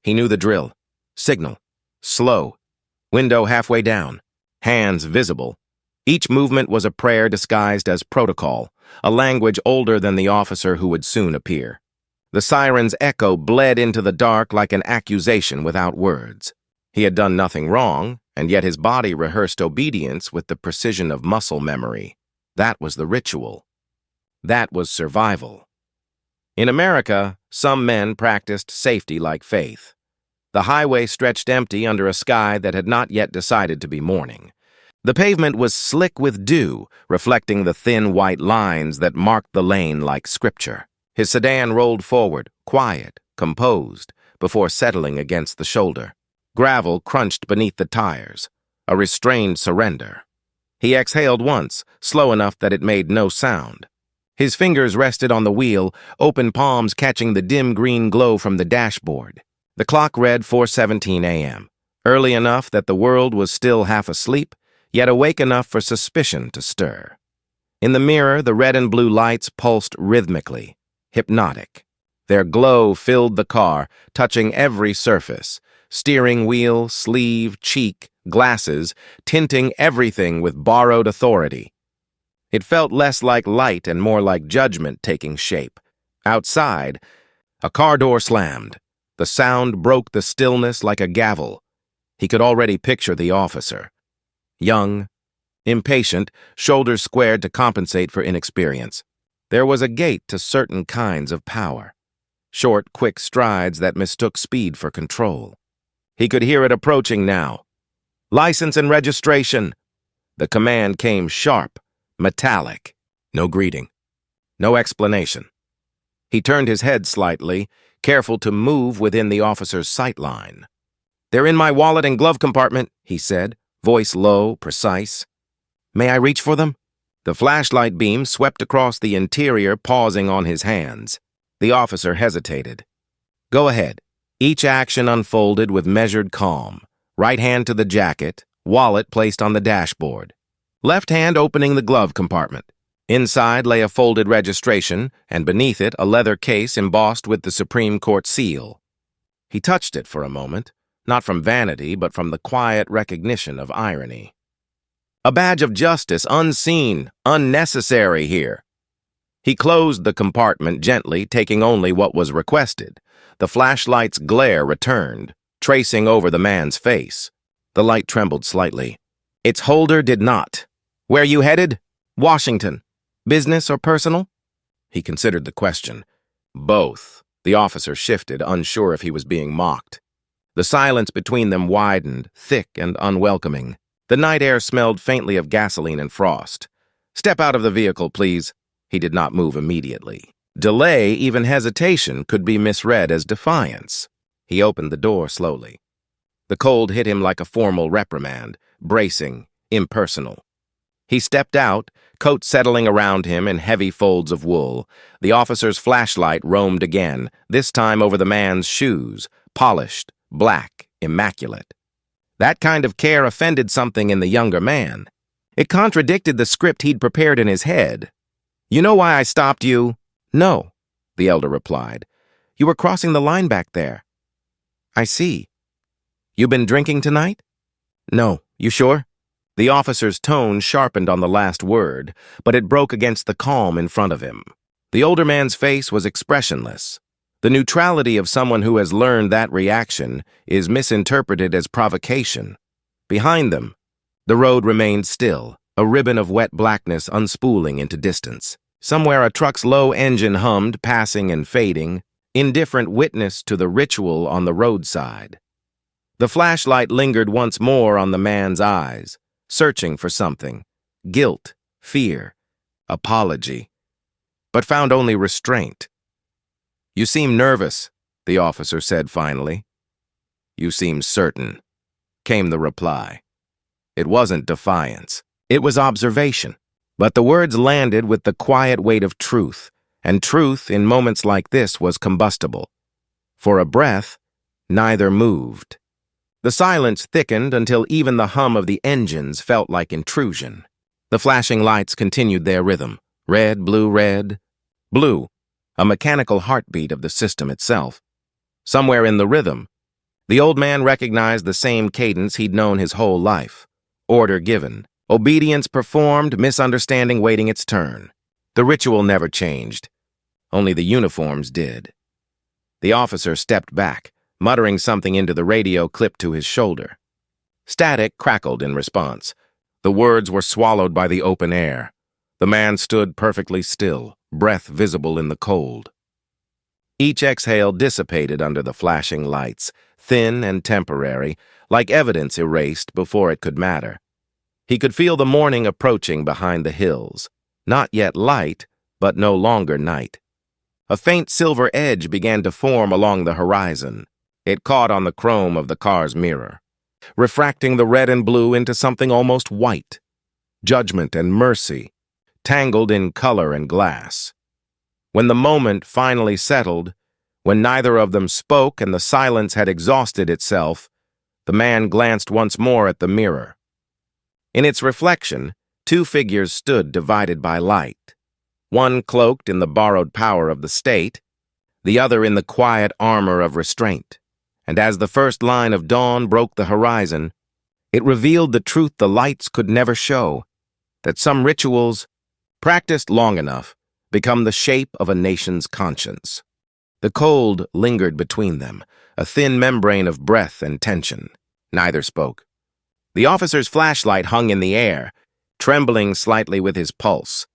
He knew the drill. Signal. Slow. Window halfway down. Hands visible. Each movement was a prayer disguised as protocol, a language older than the officer who would soon appear. The siren's echo bled into the dark like an accusation without words. He had done nothing wrong, and yet his body rehearsed obedience with the precision of muscle memory. That was the ritual. That was survival. In America, some men practiced safety like faith. The highway stretched empty under a sky that had not yet decided to be morning. The pavement was slick with dew, reflecting the thin white lines that marked the lane like scripture. His sedan rolled forward, quiet, composed, before settling against the shoulder. Gravel crunched beneath the tires, a restrained surrender. He exhaled once, slow enough that it made no sound. His fingers rested on the wheel, open palms catching the dim green glow from the dashboard. The clock read 4:17 a.m., early enough that the world was still half asleep, yet awake enough for suspicion to stir. In the mirror, the red and blue lights pulsed rhythmically, hypnotic. Their glow filled the car, touching every surface, steering wheel, sleeve, cheek, glasses, tinting everything with borrowed authority. It felt less like light and more like judgment taking shape. Outside, a car door slammed. The sound broke the stillness like a gavel. He could already picture the officer. Young, impatient, shoulders squared to compensate for inexperience. There was a gait to certain kinds of power. Short, quick strides that mistook speed for control. He could hear it approaching now. License and registration. The command came sharp, metallic. No greeting. No explanation. He turned his head slightly, careful to move within the officer's sight line. "They're in my wallet and glove compartment," he said, voice low, precise. "May I reach for them?" The flashlight beam swept across the interior, pausing on his hands. The officer hesitated. "Go ahead." Each action unfolded with measured calm. Right hand to the jacket, wallet placed on the dashboard. Left hand opening the glove compartment. Inside lay a folded registration, and beneath it a leather case embossed with the Supreme Court seal. He touched it for a moment, not from vanity, but from the quiet recognition of irony. A badge of justice, unseen, unnecessary here. He closed the compartment gently, taking only what was requested. The flashlight's glare returned, tracing over the man's face. The light trembled slightly. Its holder did not. "Where you headed?" "Washington. Business or personal?" He considered the question. "Both." The officer shifted, unsure if he was being mocked. The silence between them widened, thick and unwelcoming. The night air smelled faintly of gasoline and frost. "Step out of the vehicle, please." He did not move immediately. Delay, even hesitation, could be misread as defiance. He opened the door slowly. The cold hit him like a formal reprimand, bracing, impersonal. He stepped out, coat settling around him in heavy folds of wool. The officer's flashlight roamed again, this time over the man's shoes, polished, black, immaculate. That kind of care offended something in the younger man. It contradicted the script he'd prepared in his head. "You know why I stopped you?" "No," the elder replied. "You were crossing the line back there." "I see. You been drinking tonight?" "No. You sure?" The officer's tone sharpened on the last word, but it broke against the calm in front of him. The older man's face was expressionless. The neutrality of someone who has learned that reaction is misinterpreted as provocation. Behind them, the road remained still, a ribbon of wet blackness unspooling into distance. Somewhere a truck's low engine hummed, passing and fading, indifferent witness to the ritual on the roadside. The flashlight lingered once more on the man's eyes, searching for something, guilt, fear, apology, but found only restraint. "You seem nervous," the officer said finally. "You seem certain," came the reply. It wasn't defiance. It was observation. But the words landed with the quiet weight of truth, and truth in moments like this was combustible. For a breath, neither moved. The silence thickened until even the hum of the engines felt like intrusion. The flashing lights continued their rhythm. Red, blue, blue, a mechanical heartbeat of the system itself. Somewhere in the rhythm, The old man recognized the same cadence he'd known his whole life. Order given, obedience performed, misunderstanding waiting its turn. The ritual never changed. Only the uniforms did. The officer stepped back, muttering something into the radio clipped to his shoulder. Static crackled in response. The words were swallowed by the open air. The man stood perfectly still, breath visible in the cold. Each exhale dissipated under the flashing lights, thin and temporary, like evidence erased before it could matter. He could feel the morning approaching behind the hills. Not yet light, but no longer night. A faint silver edge began to form along the horizon. It caught on the chrome of the car's mirror, refracting the red and blue into something almost white. Judgment and mercy, tangled in color and glass. When the moment finally settled, when neither of them spoke and the silence had exhausted itself, the man glanced once more at the mirror. In its reflection, two figures stood divided by light. One cloaked in the borrowed power of the state, the other in the quiet armor of restraint. And as the first line of dawn broke the horizon, it revealed the truth the lights could never show, that some rituals, practiced long enough, become the shape of a nation's conscience. The cold lingered between them, a thin membrane of breath and tension. Neither spoke. The officer's flashlight hung in the air, trembling slightly with his pulse.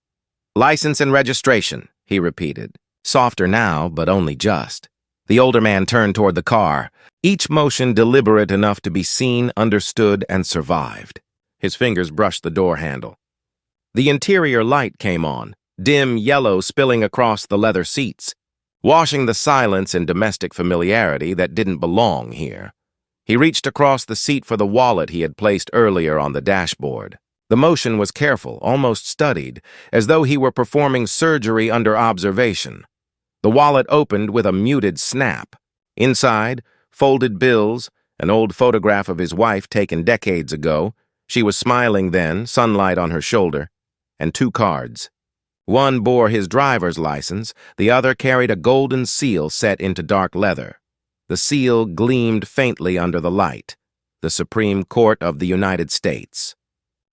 "License and registration," he repeated, softer now, but only just. The older man turned toward the car, each motion deliberate enough to be seen, understood, and survived. His fingers brushed the door handle. The interior light came on, dim yellow spilling across the leather seats, washing the silence and domestic familiarity that didn't belong here. He reached across the seat for the wallet he had placed earlier on the dashboard. The motion was careful, almost studied, as though he were performing surgery under observation. The wallet opened with a muted snap. Inside, folded bills, an old photograph of his wife taken decades ago. She was smiling then, sunlight on her shoulder, and two cards. One bore his driver's license, the other carried a golden seal set into dark leather. The seal gleamed faintly under the light. The Supreme Court of the United States.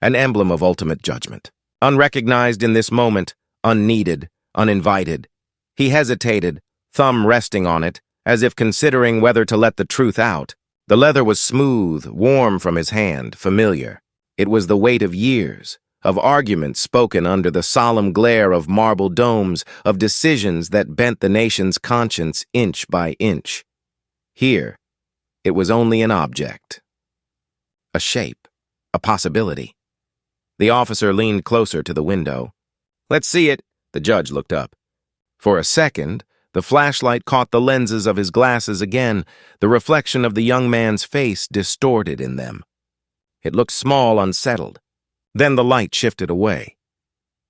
An emblem of ultimate judgment. Unrecognized in this moment, unneeded, uninvited. He hesitated, thumb resting on it, as if considering whether to let the truth out. The leather was smooth, warm from his hand, familiar. It was the weight of years, of arguments spoken under the solemn glare of marble domes, of decisions that bent the nation's conscience inch by inch. Here, it was only an object. A shape, a possibility. The officer leaned closer to the window. "Let's see it." The judge looked up. For a second, the flashlight caught the lenses of his glasses again, the reflection of the young man's face distorted in them. It looked small, unsettled. Then the light shifted away.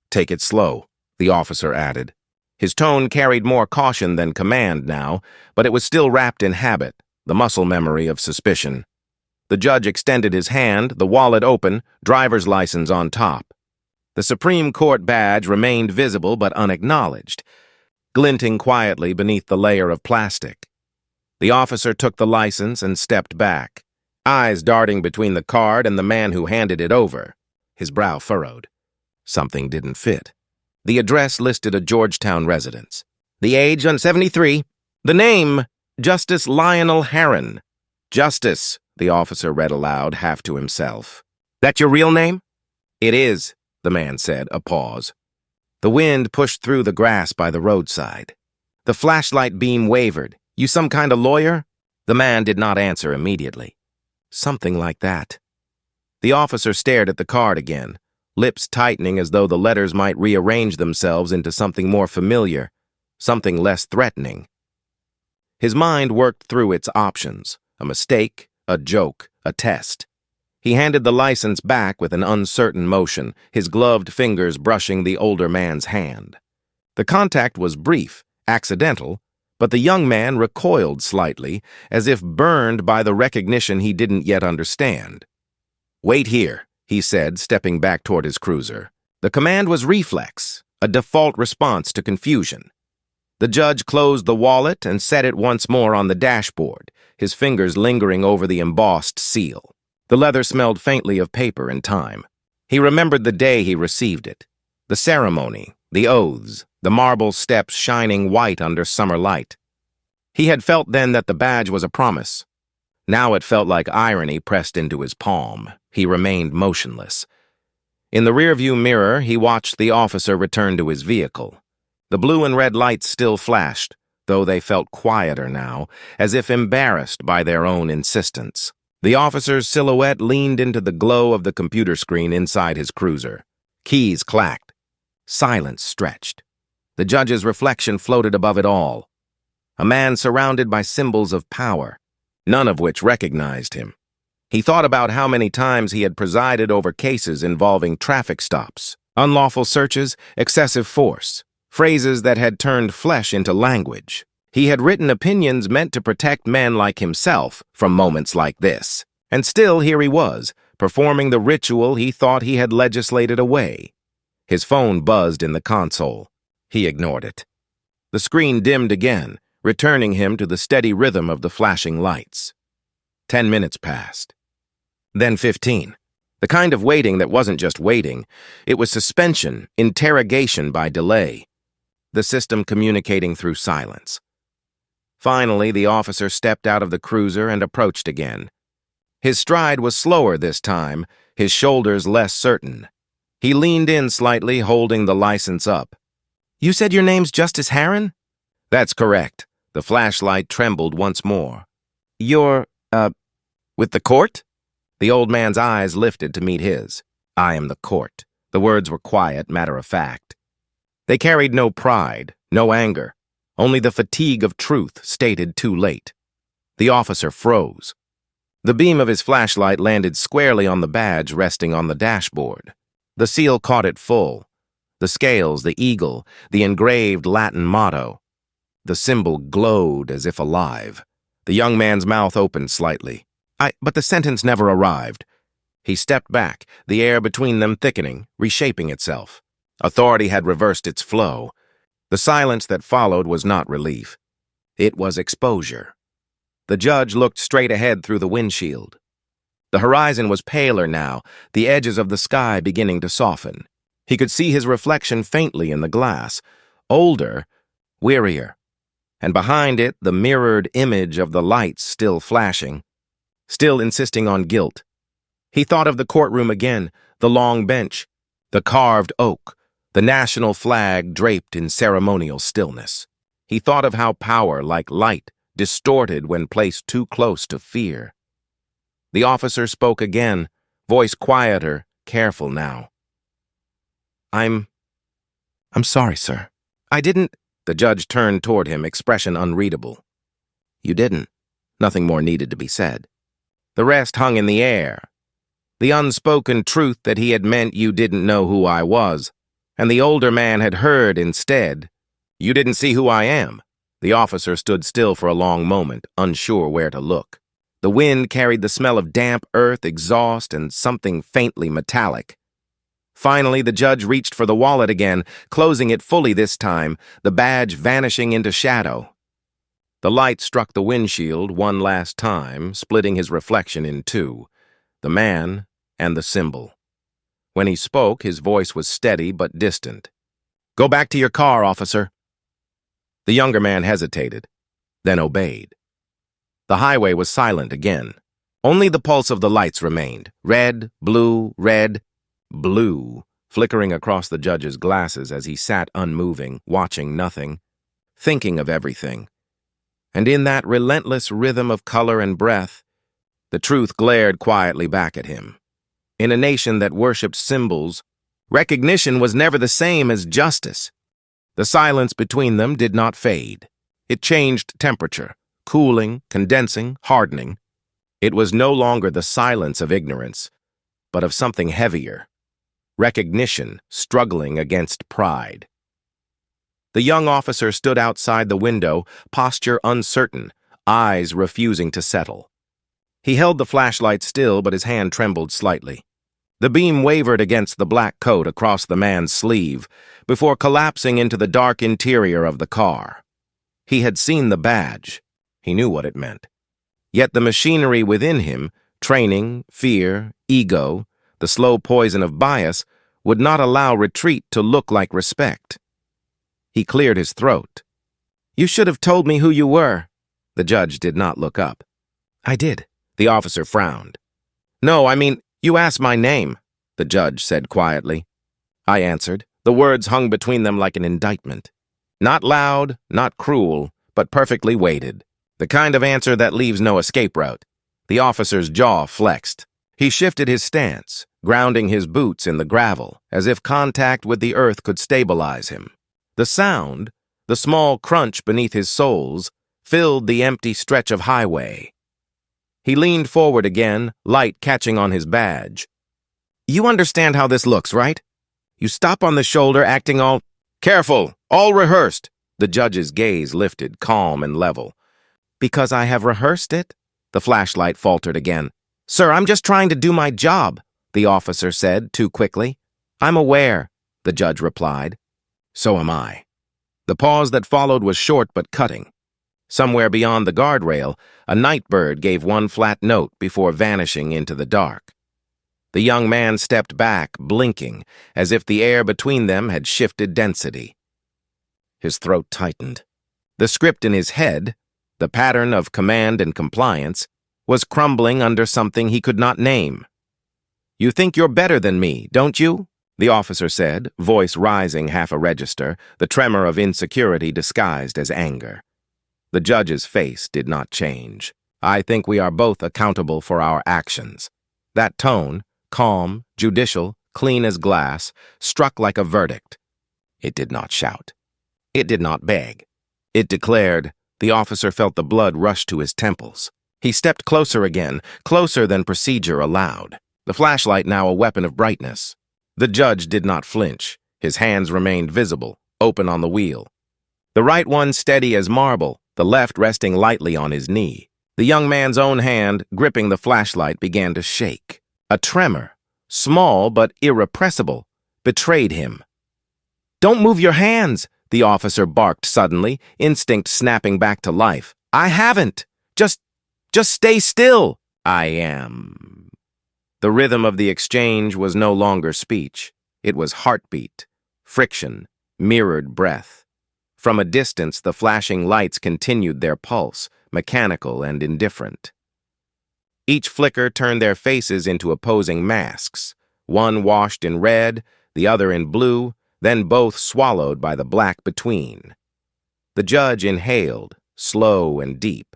"Take it slow," the officer added. His tone carried more caution than command now, but it was still wrapped in habit, the muscle memory of suspicion. The judge extended his hand, the wallet open, driver's license on top. The Supreme Court badge remained visible but unacknowledged, glinting quietly beneath the layer of plastic. The officer took the license and stepped back, eyes darting between the card and the man who handed it over. His brow furrowed. Something didn't fit. The address listed a Georgetown residence. The age, 73. The name, Justice Lionel Herron. "Justice," the officer read aloud, half to himself. "That your real name?" "It is," the man said, a pause. The wind pushed through the grass by the roadside. The flashlight beam wavered. "You some kind of lawyer?" The man did not answer immediately. "Something like that." The officer stared at the card again, lips tightening as though the letters might rearrange themselves into something more familiar, something less threatening. His mind worked through its options, a mistake, a joke, a test. He handed the license back with an uncertain motion, his gloved fingers brushing the older man's hand. The contact was brief, accidental, but the young man recoiled slightly, as if burned by the recognition he didn't yet understand. "Wait here," he said, stepping back toward his cruiser. The command was reflex, a default response to confusion. The judge closed the wallet and set it once more on the dashboard, his fingers lingering over the embossed seal. The leather smelled faintly of paper and time. He remembered the day he received it. The ceremony, the oaths, the marble steps shining white under summer light. He had felt then that the badge was a promise. Now it felt like irony pressed into his palm. He remained motionless. In the rearview mirror, he watched the officer return to his vehicle. The blue and red lights still flashed, though they felt quieter now, as if embarrassed by their own insistence. The officer's silhouette leaned into the glow of the computer screen inside his cruiser. Keys clacked. Silence stretched. The judge's reflection floated above it all. A man surrounded by symbols of power, none of which recognized him. He thought about how many times he had presided over cases involving traffic stops, unlawful searches, excessive force, phrases that had turned flesh into language. He had written opinions meant to protect men like himself from moments like this. And still here he was, performing the ritual he thought he had legislated away. His phone buzzed in the console. He ignored it. The screen dimmed again, returning him to the steady rhythm of the flashing lights. 10 minutes passed. Then 15. The kind of waiting that wasn't just waiting. It was suspension, interrogation by delay. The system communicating through silence. Finally, the officer stepped out of the cruiser and approached again. His stride was slower this time, his shoulders less certain. He leaned in slightly, holding the license up. "You said your name's Justice Harron?" "That's correct." The flashlight trembled once more. "You're, with the court?" The old man's eyes lifted to meet his. "I am the court." The words were quiet, matter-of-fact. They carried no pride, no anger, only the fatigue of truth stated too late. The officer froze. The beam of his flashlight landed squarely on the badge resting on the dashboard. The seal caught it full. The scales, the eagle, the engraved Latin motto. The symbol glowed as if alive. The young man's mouth opened slightly. But the sentence never arrived. He stepped back, the air between them thickening, reshaping itself. Authority had reversed its flow. The silence that followed was not relief. It was exposure. The judge looked straight ahead through the windshield. The horizon was paler now, the edges of the sky beginning to soften. He could see his reflection faintly in the glass, older, wearier. And behind it, the mirrored image of the lights still flashing, still insisting on guilt. He thought of the courtroom again, the long bench, the carved oak, the national flag draped in ceremonial stillness. He thought of how power, like light, distorted when placed too close to fear. The officer spoke again, voice quieter, careful now. I'm sorry, sir. I didn't—" The judge turned toward him, expression unreadable. "You didn't." Nothing more needed to be said. The rest hung in the air. The unspoken truth that he had meant you didn't know who I was, and the older man had heard instead, "You didn't see who I am." The officer stood still for a long moment, unsure where to look. The wind carried the smell of damp earth, exhaust, and something faintly metallic. Finally, the judge reached for the wallet again, closing it fully this time, the badge vanishing into shadow. The light struck the windshield one last time, splitting his reflection in two, the man and the symbol. When he spoke, his voice was steady but distant. "Go back to your car, officer." The younger man hesitated, then obeyed. The highway was silent again. Only the pulse of the lights remained, red, blue, flickering across the judge's glasses as he sat unmoving, watching nothing, thinking of everything. And in that relentless rhythm of color and breath, the truth glared quietly back at him. In a nation that worshipped symbols, recognition was never the same as justice. The silence between them did not fade. It changed temperature, cooling, condensing, hardening. It was no longer the silence of ignorance, but of something heavier. Recognition struggling against pride. The young officer stood outside the window, posture uncertain, eyes refusing to settle. He held the flashlight still, but his hand trembled slightly. The beam wavered against the black coat across the man's sleeve, before collapsing into the dark interior of the car. He had seen the badge. He knew what it meant. Yet the machinery within him, training, fear, ego, the slow poison of bias, would not allow retreat to look like respect. He cleared his throat. "You should have told me who you were." The judge did not look up. "I did." The officer frowned. "No, I mean, you asked my name," the judge said quietly. I answered. The words hung between them like an indictment. Not loud, not cruel, but perfectly weighted. The kind of answer that leaves no escape route. The officer's jaw flexed. He shifted his stance, grounding his boots in the gravel, as if contact with the earth could stabilize him. The sound, the small crunch beneath his soles, filled the empty stretch of highway. He leaned forward again, light catching on his badge. "You understand how this looks, right? You stop on the shoulder acting all—" "Careful! All rehearsed!" The judge's gaze lifted, calm and level. "Because I have rehearsed it?" The flashlight faltered again. "Sir, I'm just trying to do my job," the officer said, too quickly. "I'm aware," the judge replied. "So am I." The pause that followed was short but cutting. Somewhere beyond the guardrail, a night bird gave one flat note before vanishing into the dark. The young man stepped back, blinking, as if the air between them had shifted density. His throat tightened. The script in his head, the pattern of command and compliance, was crumbling under something he could not name. "You think you're better than me, don't you?" the officer said, voice rising half a register, the tremor of insecurity disguised as anger. The judge's face did not change. "I think we are both accountable for our actions." That tone, calm, judicial, clean as glass, struck like a verdict. It did not shout. It did not beg. It declared. The officer felt the blood rush to his temples. He stepped closer again, closer than procedure allowed, the flashlight now a weapon of brightness. The judge did not flinch. His hands remained visible, open on the wheel. The right one steady as marble, the left resting lightly on his knee. The young man's own hand, gripping the flashlight, began to shake. A tremor, small but irrepressible, betrayed him. "Don't move your hands!" the officer barked suddenly, instinct snapping back to life. "I haven't! Just stay still!" "I am." The rhythm of the exchange was no longer speech. It was heartbeat, friction, mirrored breath. From a distance, the flashing lights continued their pulse, mechanical and indifferent. Each flicker turned their faces into opposing masks, one washed in red, the other in blue, then both swallowed by the black between. The judge inhaled, slow and deep.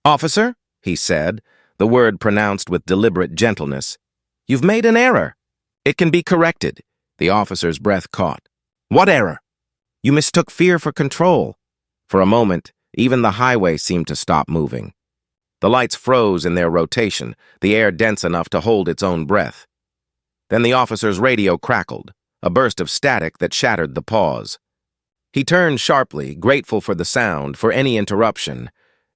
"Officer," he said, the word pronounced with deliberate gentleness, "you've made an error. It can be corrected." The officer's breath caught. "What error?" "You mistook fear for control." For a moment, even the highway seemed to stop moving. The lights froze in their rotation, the air dense enough to hold its own breath. Then the officer's radio crackled, a burst of static that shattered the pause. He turned sharply, grateful for the sound, for any interruption.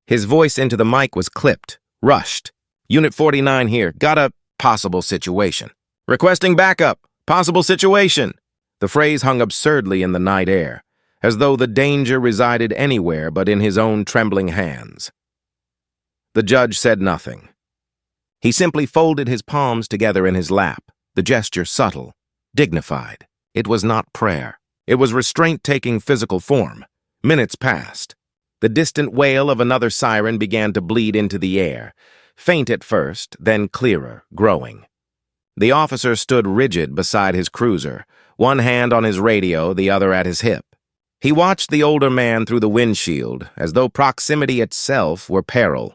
His voice into the mic was clipped, rushed. "Unit 49 here. Got a possible situation. Requesting backup. Possible situation." The phrase hung absurdly in the night air, as though the danger resided anywhere but in his own trembling hands. The judge said nothing. He simply folded his palms together in his lap, the gesture subtle, dignified. It was not prayer. It was restraint taking physical form. Minutes passed. The distant wail of another siren began to bleed into the air, faint at first, then clearer, growing. The officer stood rigid beside his cruiser, one hand on his radio, the other at his hip. He watched the older man through the windshield, as though proximity itself were peril.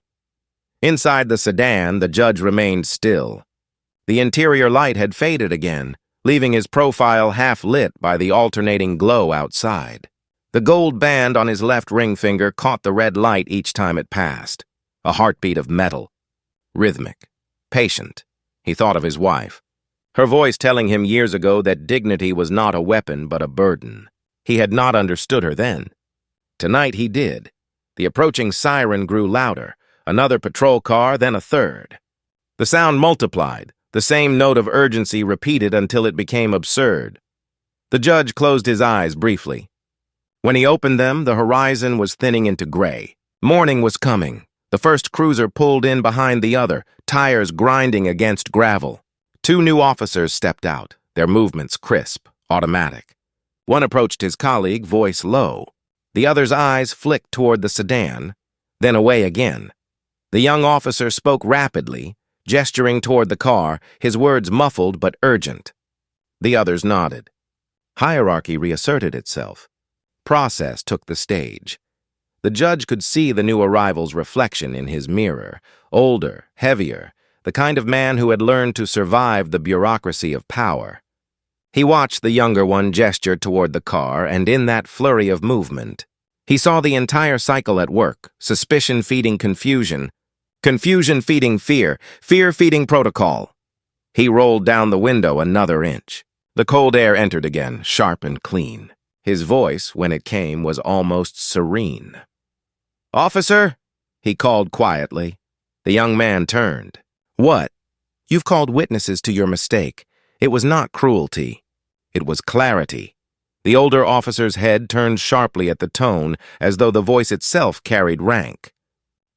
Inside the sedan, the judge remained still. The interior light had faded again, leaving his profile half-lit by the alternating glow outside. The gold band on his left ring finger caught the red light each time it passed, a heartbeat of metal. Rhythmic, patient. He thought of his wife, her voice telling him years ago that dignity was not a weapon but a burden. He had not understood her then. Tonight he did. The approaching siren grew louder, another patrol car, then a third. The sound multiplied, the same note of urgency repeated until it became absurd. The judge closed his eyes briefly. When he opened them, the horizon was thinning into gray. Morning was coming. The first cruiser pulled in behind the other, tires grinding against gravel. Two new officers stepped out, their movements crisp, automatic. One approached his colleague, voice low. The other's eyes flicked toward the sedan, then away again. The young officer spoke rapidly, gesturing toward the car, his words muffled but urgent. The others nodded. Hierarchy reasserted itself. Process took the stage. The judge could see the new arrival's reflection in his mirror, older, heavier, the kind of man who had learned to survive the bureaucracy of power. He watched the younger one gesture toward the car, and in that flurry of movement, he saw the entire cycle at work, suspicion feeding confusion, confusion feeding fear, fear feeding protocol. He rolled down the window another inch. The cold air entered again, sharp and clean. His voice, when it came, was almost serene. "Officer," he called quietly. The young man turned. "What?" "You've called witnesses to your mistake. It was not cruelty. It was clarity." The older officer's head turned sharply at the tone, as though the voice itself carried rank.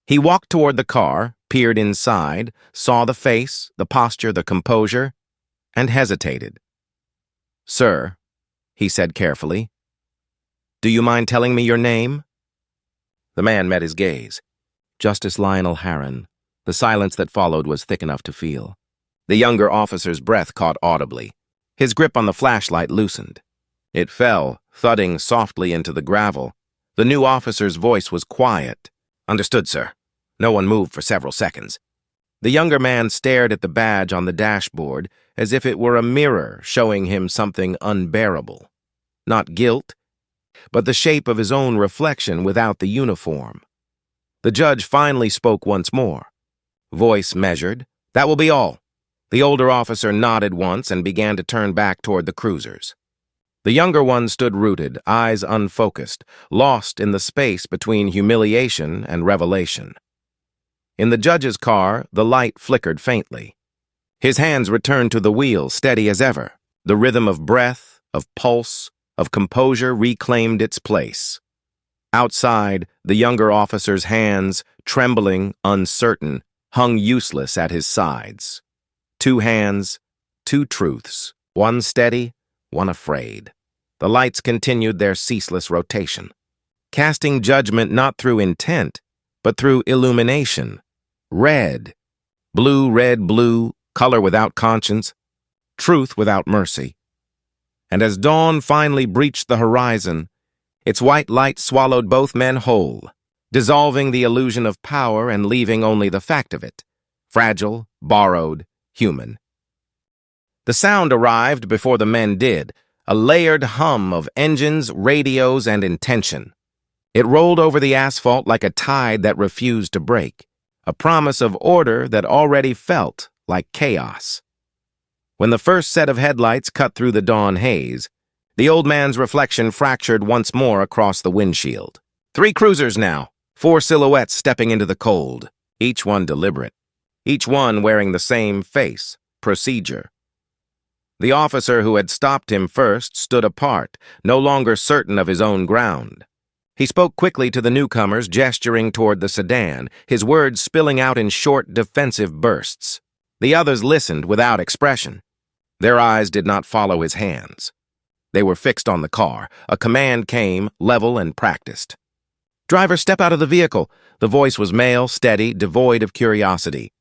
He walked toward the car, peered inside, saw the face, the posture, the composure, and hesitated. "Sir," he said carefully, "do you mind telling me your name?" The man met his gaze. Justice Lionel Harron. The silence that followed was thick enough to feel. The younger officer's breath caught audibly. His grip on the flashlight loosened. It fell, thudding softly into the gravel. The new officer's voice was quiet. "Understood, sir." No one moved for several seconds. The younger man stared at the badge on the dashboard as if it were a mirror showing him something unbearable. Not guilt, but the shape of his own reflection without the uniform. The judge finally spoke once more. Voice measured. "That will be all." The older officer nodded once and began to turn back toward the cruisers. The younger one stood rooted, eyes unfocused, lost in the space between humiliation and revelation. In the judge's car, the light flickered faintly. His hands returned to the wheel, steady as ever. The rhythm of breath, of pulse, of composure reclaimed its place. Outside, the younger officer's hands, trembling, uncertain, hung useless at his sides. Two hands, two truths, one steady, one afraid. The lights continued their ceaseless rotation, casting judgment not through intent, but through illumination. Red, blue, color without conscience, truth without mercy. And as dawn finally breached the horizon, its white light swallowed both men whole, dissolving the illusion of power and leaving only the fact of it, fragile, borrowed, human. The sound arrived before the men did, a layered hum of engines, radios, and intention. It rolled over the asphalt like a tide that refused to break, a promise of order that already felt like chaos. When the first set of headlights cut through the dawn haze, the old man's reflection fractured once more across the windshield. 3 cruisers now, 4 silhouettes stepping into the cold, each one deliberate, each one wearing the same face, procedure. The officer who had stopped him first stood apart, no longer certain of his own ground. He spoke quickly to the newcomers, gesturing toward the sedan, his words spilling out in short, defensive bursts. The others listened without expression. Their eyes did not follow his hands. They were fixed on the car. A command came, level and practiced. "Driver, step out of the vehicle." The voice was male, steady, devoid of curiosity.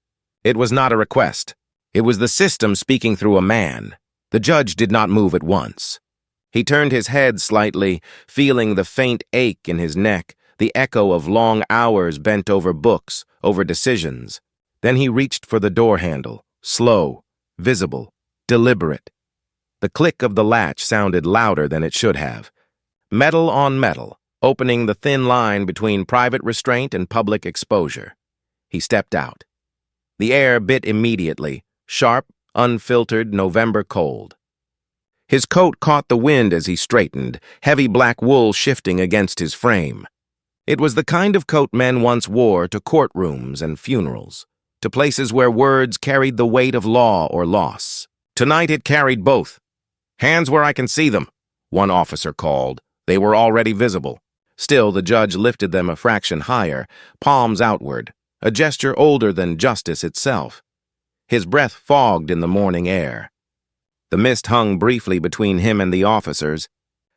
It was not a request. It was the system speaking through a man. The judge did not move at once. He turned his head slightly, feeling the faint ache in his neck, the echo of long hours bent over books, over decisions. Then he reached for the door handle, slow, visible, deliberate. The click of the latch sounded louder than it should have. Metal on metal, opening the thin line between private restraint and public exposure. He stepped out. The air bit immediately, sharp, unfiltered November cold. His coat caught the wind as he straightened, heavy black wool shifting against his frame. It was the kind of coat men once wore to courtrooms and funerals, to places where words carried the weight of law or loss. Tonight it carried both. "Hands where I can see them," one officer called. They were already visible. Still, the judge lifted them a fraction higher, palms outward. a gesture older than justice itself. His breath fogged in the morning air. The mist hung briefly between him and the officers,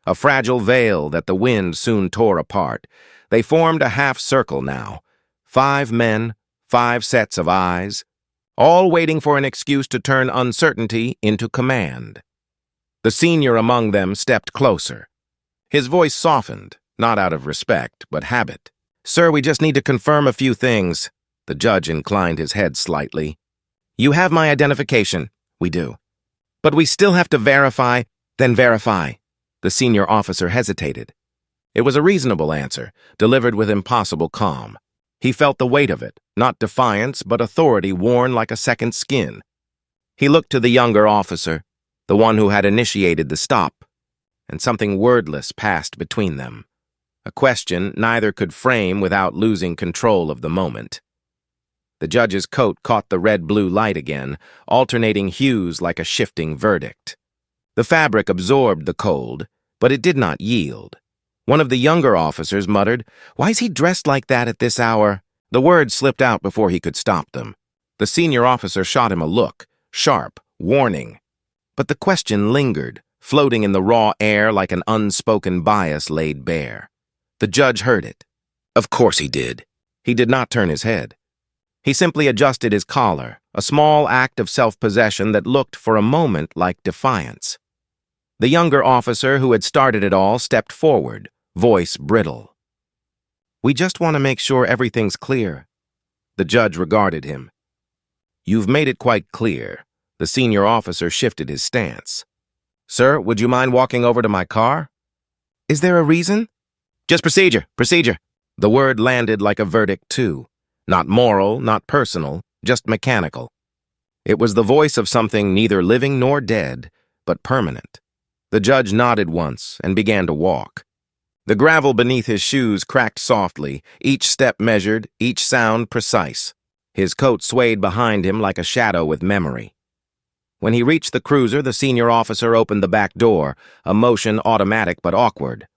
a fragile veil that the wind soon tore apart. They formed a half-circle now, 5 men, 5 sets of eyes, all waiting for an excuse to turn uncertainty into command. The senior among them stepped closer. His voice softened, not out of respect, but habit. "Sir, we just need to confirm a few things." The judge inclined his head slightly. "You have my identification." "We do." "But we still have to verify." "Then verify." The senior officer hesitated. It was a reasonable answer, delivered with impossible calm. He felt the weight of it, not defiance, but authority worn like a second skin. He looked to the younger officer, the one who had initiated the stop, and something wordless passed between them. A question neither could frame without losing control of the moment. The judge's coat caught the red-blue light again, alternating hues like a shifting verdict. The fabric absorbed the cold, but it did not yield. One of the younger officers muttered, "Why is he dressed like that at this hour?" The words slipped out before he could stop them. The senior officer shot him a look, sharp, warning. But the question lingered, floating in the raw air like an unspoken bias laid bare. The judge heard it. Of course he did. He did not turn his head. He simply adjusted his collar, a small act of self-possession that looked for a moment like defiance. The younger officer who had started it all stepped forward, voice brittle. "We just want to make sure everything's clear." The judge regarded him. "You've made it quite clear." The senior officer shifted his stance. "Sir, would you mind walking over to my car?" "Is there a reason?" "Just procedure, procedure." The word landed like a verdict, too. Not moral, not personal, just mechanical. It was the voice of something neither living nor dead, but permanent. The judge nodded once and began to walk. The gravel beneath his shoes cracked softly, each step measured, each sound precise. His coat swayed behind him like a shadow with memory. When he reached the cruiser, the senior officer opened the back door, a motion automatic but awkward.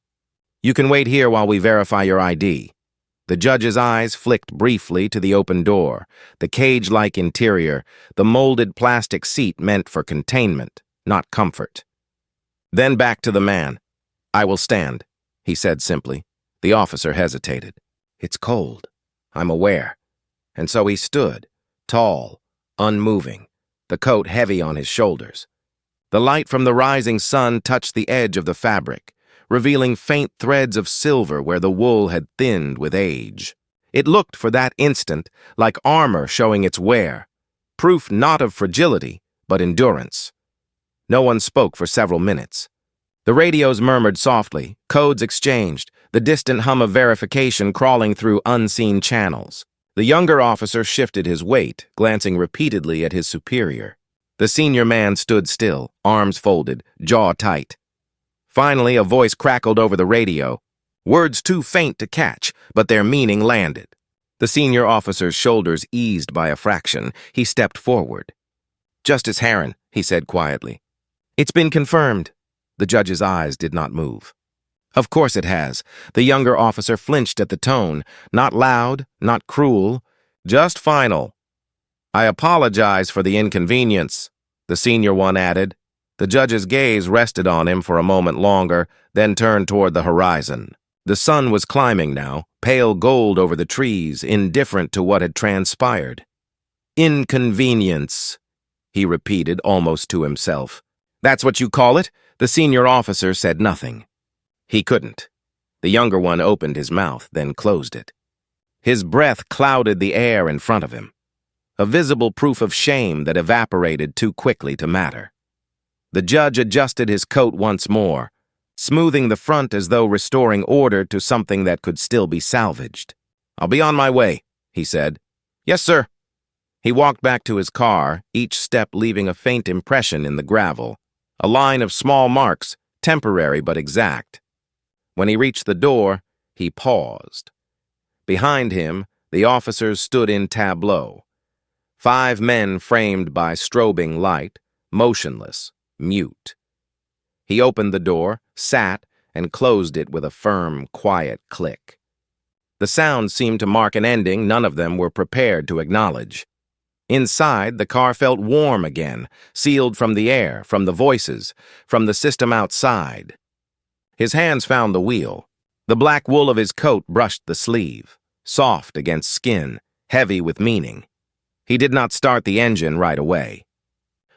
"You can wait here while we verify your ID." The judge's eyes flicked briefly to the open door, the cage-like interior, the molded plastic seat meant for containment, not comfort. Then back to the man. "I will stand," he said simply. The officer hesitated. "It's cold. I'm aware." And so he stood, tall, unmoving, the coat heavy on his shoulders. The light from the rising sun touched the edge of the fabric, revealing faint threads of silver where the wool had thinned with age. It looked for that instant like armor showing its wear, proof not of fragility, but endurance. No one spoke for several minutes. The radios murmured softly, codes exchanged, the distant hum of verification crawling through unseen channels. The younger officer shifted his weight, glancing repeatedly at his superior. The senior man stood still, arms folded, jaw tight. Finally, a voice crackled over the radio, words too faint to catch, but their meaning landed. The senior officer's shoulders eased by a fraction. He stepped forward. "Justice Heron," he said quietly. "It's been confirmed." The judge's eyes did not move. "Of course it has." The younger officer flinched at the tone, not loud, not cruel, just final. "I apologize for the inconvenience," the senior one added. The judge's gaze rested on him for a moment longer, then turned toward the horizon. The sun was climbing now, pale gold over the trees, indifferent to what had transpired. "Inconvenience," he repeated almost to himself. "That's what you call it?" The senior officer said nothing. He couldn't. The younger one opened his mouth, then closed it. His breath clouded the air in front of him, a visible proof of shame that evaporated too quickly to matter. The judge adjusted his coat once more, smoothing the front as though restoring order to something that could still be salvaged. "I'll be on my way," he said. "Yes, sir." He walked back to his car, each step leaving a faint impression in the gravel, a line of small marks, temporary but exact. When he reached the door, he paused. Behind him, the officers stood in tableau. 5 men framed by strobing light, motionless, mute. He opened the door, sat, and closed it with a firm, quiet click. The sound seemed to mark an ending none of them were prepared to acknowledge. Inside, the car felt warm again, sealed from the air, from the voices, from the system outside. His hands found the wheel. The black wool of his coat brushed the sleeve, soft against skin, heavy with meaning. He did not start the engine right away.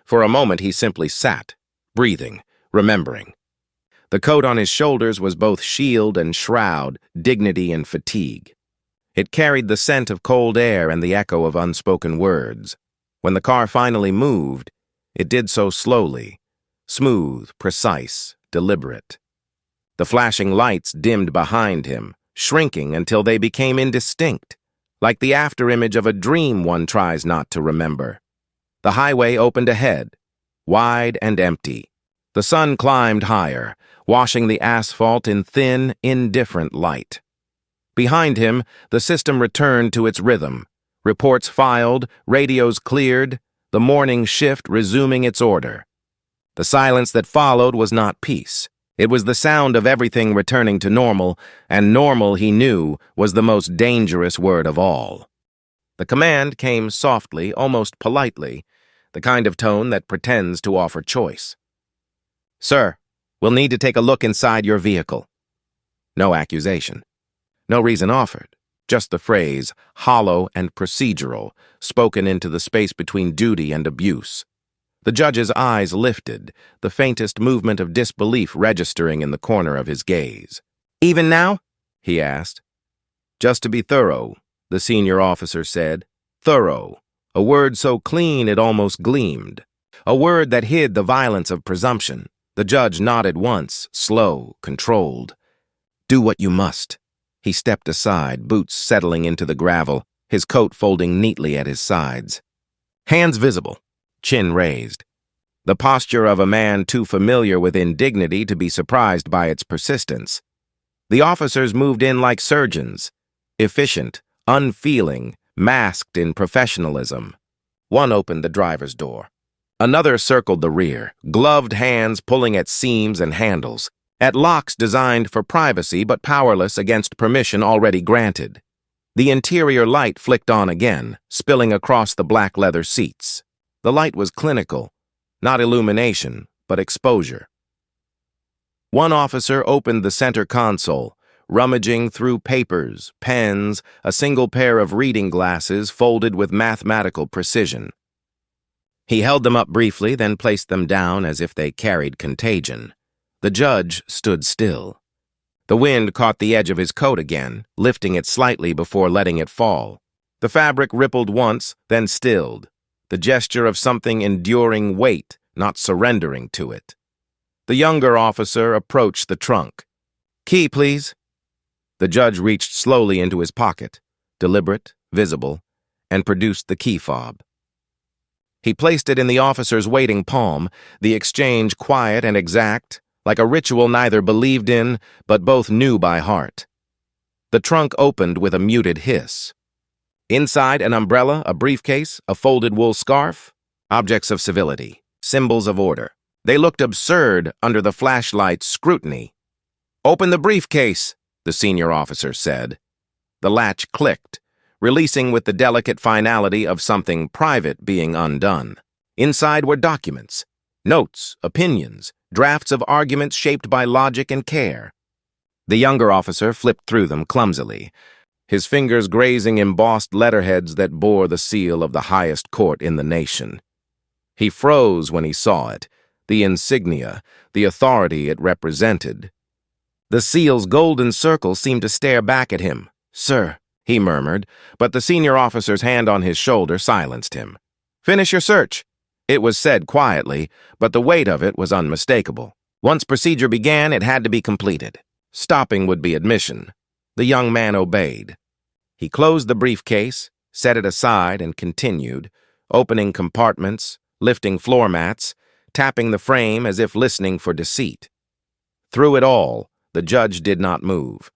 For a moment he simply sat, breathing, remembering. The coat on his shoulders was both shield and shroud, dignity and fatigue. It carried the scent of cold air and the echo of unspoken words. When the car finally moved, it did so slowly, smooth, precise, deliberate. The flashing lights dimmed behind him, shrinking until they became indistinct, like the afterimage of a dream one tries not to remember. The highway opened ahead, wide and empty. The sun climbed higher, washing the asphalt in thin, indifferent light. Behind him, the system returned to its rhythm. Reports filed, radios cleared, the morning shift resuming its order. The silence that followed was not peace. It was the sound of everything returning to normal, and normal, he knew, was the most dangerous word of all. The command came softly, almost politely, the kind of tone that pretends to offer choice. "Sir, we'll need to take a look inside your vehicle." No accusation. No reason offered. Just the phrase, hollow and procedural, spoken into the space between duty and abuse. The judge's eyes lifted, the faintest movement of disbelief registering in the corner of his gaze. "Even now?" he asked. "Just to be thorough," the senior officer said. "Thorough. A word so clean it almost gleamed. A word that hid the violence of presumption." The judge nodded once, slow, controlled. "Do what you must." He stepped aside, boots settling into the gravel, his coat folding neatly at his sides. Hands visible, chin raised. The posture of a man too familiar with indignity to be surprised by its persistence. The officers moved in like surgeons, efficient, unfeeling, masked in professionalism. One opened the driver's door. Another circled the rear, gloved hands pulling at seams and handles, at locks designed for privacy but powerless against permission already granted. The interior light flicked on again, spilling across the black leather seats. The light was clinical, not illumination, but exposure. One officer opened the center console, rummaging through papers, pens, a single pair of reading glasses folded with mathematical precision. He held them up briefly, then placed them down as if they carried contagion. The judge stood still. The wind caught the edge of his coat again, lifting it slightly before letting it fall. The fabric rippled once, then stilled, the gesture of something enduring weight, not surrendering to it. The younger officer approached the trunk. "Key, please." The judge reached slowly into his pocket, deliberate, visible, and produced the key fob. He placed it in the officer's waiting palm, the exchange quiet and exact, like a ritual neither believed in, but both knew by heart. The trunk opened with a muted hiss. Inside, an umbrella, a briefcase, a folded wool scarf, objects of civility, symbols of order. They looked absurd under the flashlight's scrutiny. "Open the briefcase," the senior officer said. The latch clicked, releasing with the delicate finality of something private being undone. Inside were documents, notes, opinions, drafts of arguments shaped by logic and care. The younger officer flipped through them clumsily, his fingers grazing embossed letterheads that bore the seal of the highest court in the nation. He froze when he saw it, the insignia, the authority it represented. The seal's golden circle seemed to stare back at him. "Sir," he murmured, but the senior officer's hand on his shoulder silenced him. "Finish your search." It was said quietly, but the weight of it was unmistakable. Once procedure began, it had to be completed. Stopping would be admission. The young man obeyed. He closed the briefcase, set it aside, and continued, opening compartments, lifting floor mats, tapping the frame as if listening for deceit. Through it all, the judge did not move.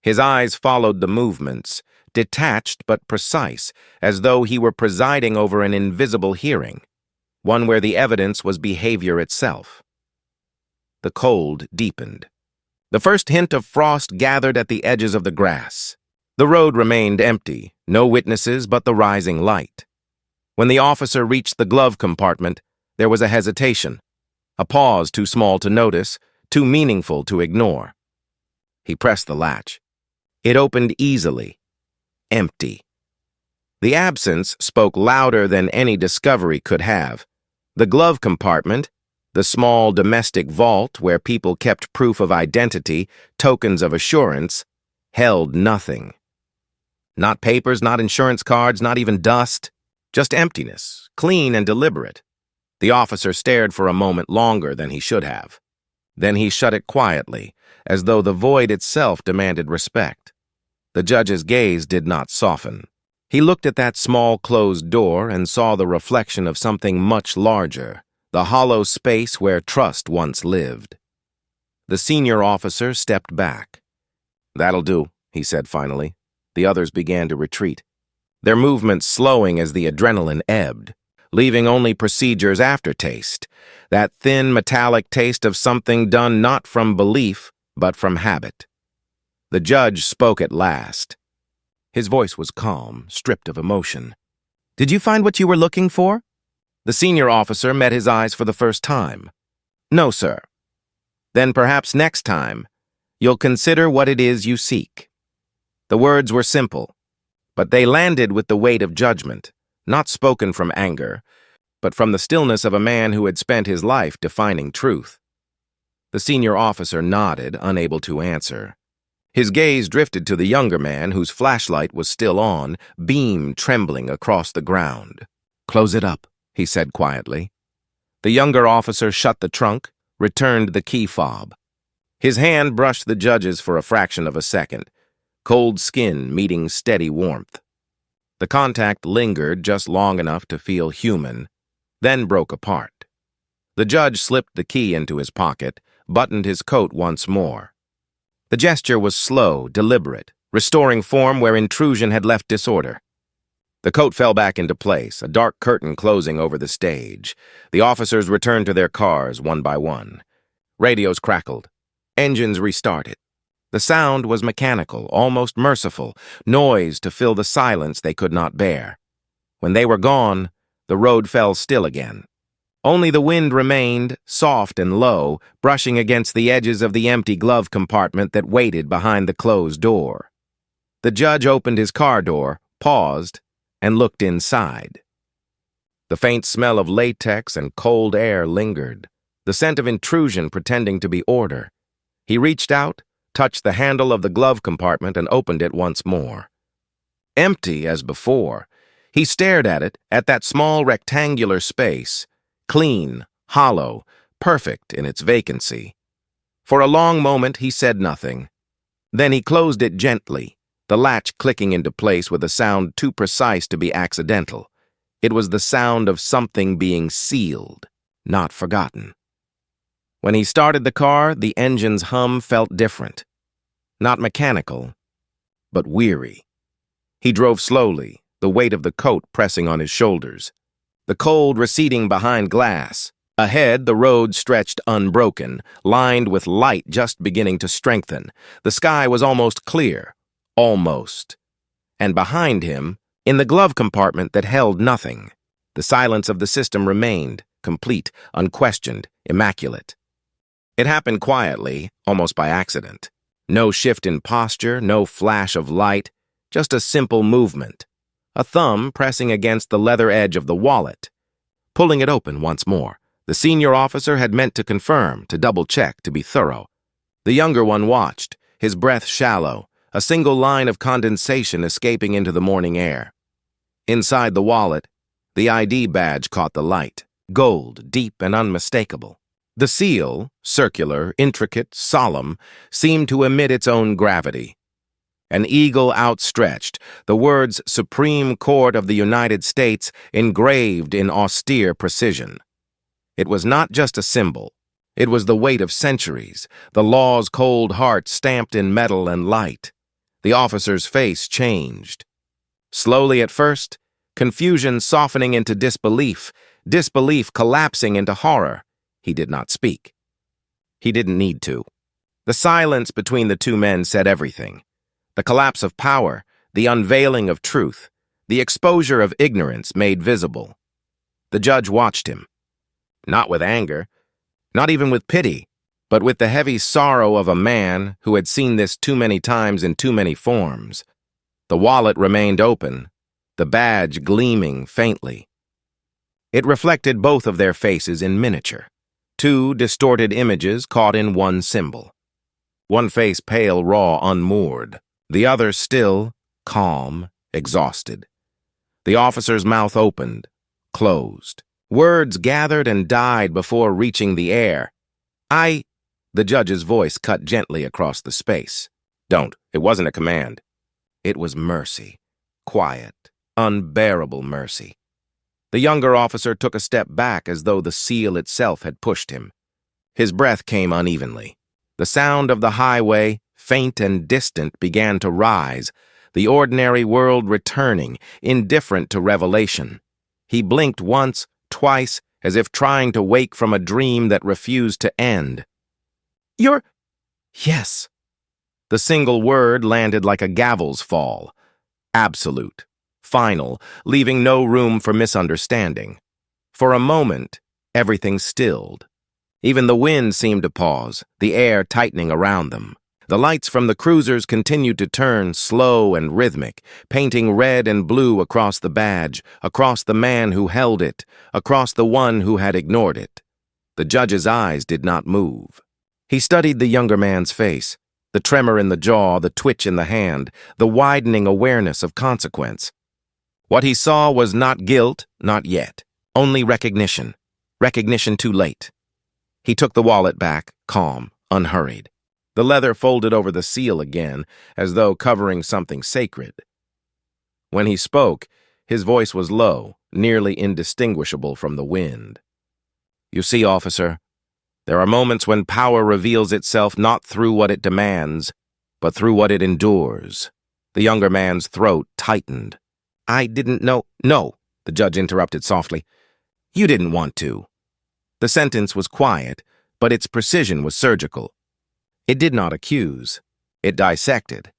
His eyes followed the movements, detached but precise, as though he were presiding over an invisible hearing, one where the evidence was behavior itself. The cold deepened. The first hint of frost gathered at the edges of the grass. The road remained empty, no witnesses but the rising light. When the officer reached the glove compartment, there was a hesitation, a pause too small to notice, too meaningful to ignore. He pressed the latch. It opened easily, empty. The absence spoke louder than any discovery could have. The glove compartment, the small domestic vault where people kept proof of identity, tokens of assurance, held nothing. Not papers, not insurance cards, not even dust, just emptiness, clean and deliberate. The officer stared for a moment longer than he should have. Then he shut it quietly, as though the void itself demanded respect. The judge's gaze did not soften. He looked at that small closed door and saw the reflection of something much larger, the hollow space where trust once lived. The senior officer stepped back. "That'll do," he said finally. The others began to retreat, their movements slowing as the adrenaline ebbed, leaving only procedure's aftertaste, that thin metallic taste of something done not from belief, but from habit. The judge spoke at last. His voice was calm, stripped of emotion. "Did you find what you were looking for?" The senior officer met his eyes for the first time. "No, sir." "Then perhaps next time, you'll consider what it is you seek." The words were simple, but they landed with the weight of judgment, not spoken from anger, but from the stillness of a man who had spent his life defining truth. The senior officer nodded, unable to answer. His gaze drifted to the younger man, whose flashlight was still on, beam trembling across the ground. "Close it up," he said quietly. The younger officer shut the trunk, returned the key fob. His hand brushed the judge's for a fraction of a second, cold skin meeting steady warmth. The contact lingered just long enough to feel human, then broke apart. The judge slipped the key into his pocket, buttoned his coat once more. The gesture was slow, deliberate, restoring form where intrusion had left disorder. The coat fell back into place, a dark curtain closing over the stage. The officers returned to their cars one by one. Radios crackled. Engines restarted. The sound was mechanical, almost merciful, noise to fill the silence they could not bear. When they were gone, the road fell still again. Only the wind remained, soft and low, brushing against the edges of the empty glove compartment that waited behind the closed door. The judge opened his car door, paused, and looked inside. The faint smell of latex and cold air lingered, the scent of intrusion pretending to be order. He reached out, touched the handle of the glove compartment, and opened it once more. Empty as before, he stared at it, at that small rectangular space, clean, hollow, perfect in its vacancy. For a long moment he said nothing. Then he closed it gently, the latch clicking into place with a sound too precise to be accidental. It was the sound of something being sealed, not forgotten. When he started the car, the engine's hum felt different. Not mechanical, but weary. He drove slowly, the weight of the coat pressing on his shoulders. The cold receding behind glass. Ahead, the road stretched unbroken, lined with light just beginning to strengthen. The sky was almost clear. Almost. And behind him, in the glove compartment that held nothing, the silence of the system remained, complete, unquestioned, immaculate. It happened quietly, almost by accident. No shift in posture, no flash of light, just a simple movement. A thumb pressing against the leather edge of the wallet. Pulling it open once more. The senior officer had meant to confirm, to double-check, to be thorough. The younger one watched, his breath shallow, a single line of condensation escaping into the morning air. Inside the wallet, the ID badge caught the light, gold, deep and unmistakable. The seal, circular, intricate, solemn, seemed to emit its own gravity. An eagle outstretched, the words Supreme Court of the United States engraved in austere precision. It was not just a symbol. It was the weight of centuries, the law's cold heart stamped in metal and light. The officer's face changed. Slowly at first, confusion softening into disbelief, disbelief collapsing into horror. He did not speak. He didn't need to. The silence between the two men said everything. The collapse of power, the unveiling of truth, the exposure of ignorance made visible. The judge watched him, not with anger, not even with pity, but with the heavy sorrow of a man who had seen this too many times in too many forms. The wallet remained open, the badge gleaming faintly. It reflected both of their faces in miniature, two distorted images caught in one symbol. One face pale, raw, unmoored, the other still, calm, exhausted. The officer's mouth opened, closed. Words gathered and died before reaching the air. The judge's voice cut gently across the space. Don't. It wasn't a command. It was mercy. Quiet, unbearable mercy. The younger officer took a step back as though the seal itself had pushed him. His breath came unevenly. The sound of the highway, faint and distant, began to rise, the ordinary world returning, indifferent to revelation. He blinked once, twice, as if trying to wake from a dream that refused to end. Yes. The single word landed like a gavel's fall. Absolute. Final, leaving no room for misunderstanding. For a moment, everything stilled. Even the wind seemed to pause, the air tightening around them. The lights from the cruisers continued to turn, slow and rhythmic, painting red and blue across the badge, across the man who held it, across the one who had ignored it. The judge's eyes did not move. He studied the younger man's face, the tremor in the jaw, the twitch in the hand, the widening awareness of consequence. What he saw was not guilt, not yet, only recognition. Recognition too late. He took the wallet back, calm, unhurried. The leather folded over the seal again, as though covering something sacred. When he spoke, his voice was low, nearly indistinguishable from the wind. You see, officer, there are moments when power reveals itself not through what it demands, but through what it endures. The younger man's throat tightened. I didn't know— No, the judge interrupted softly. You didn't want to. The sentence was quiet, but its precision was surgical. It did not accuse. It dissected.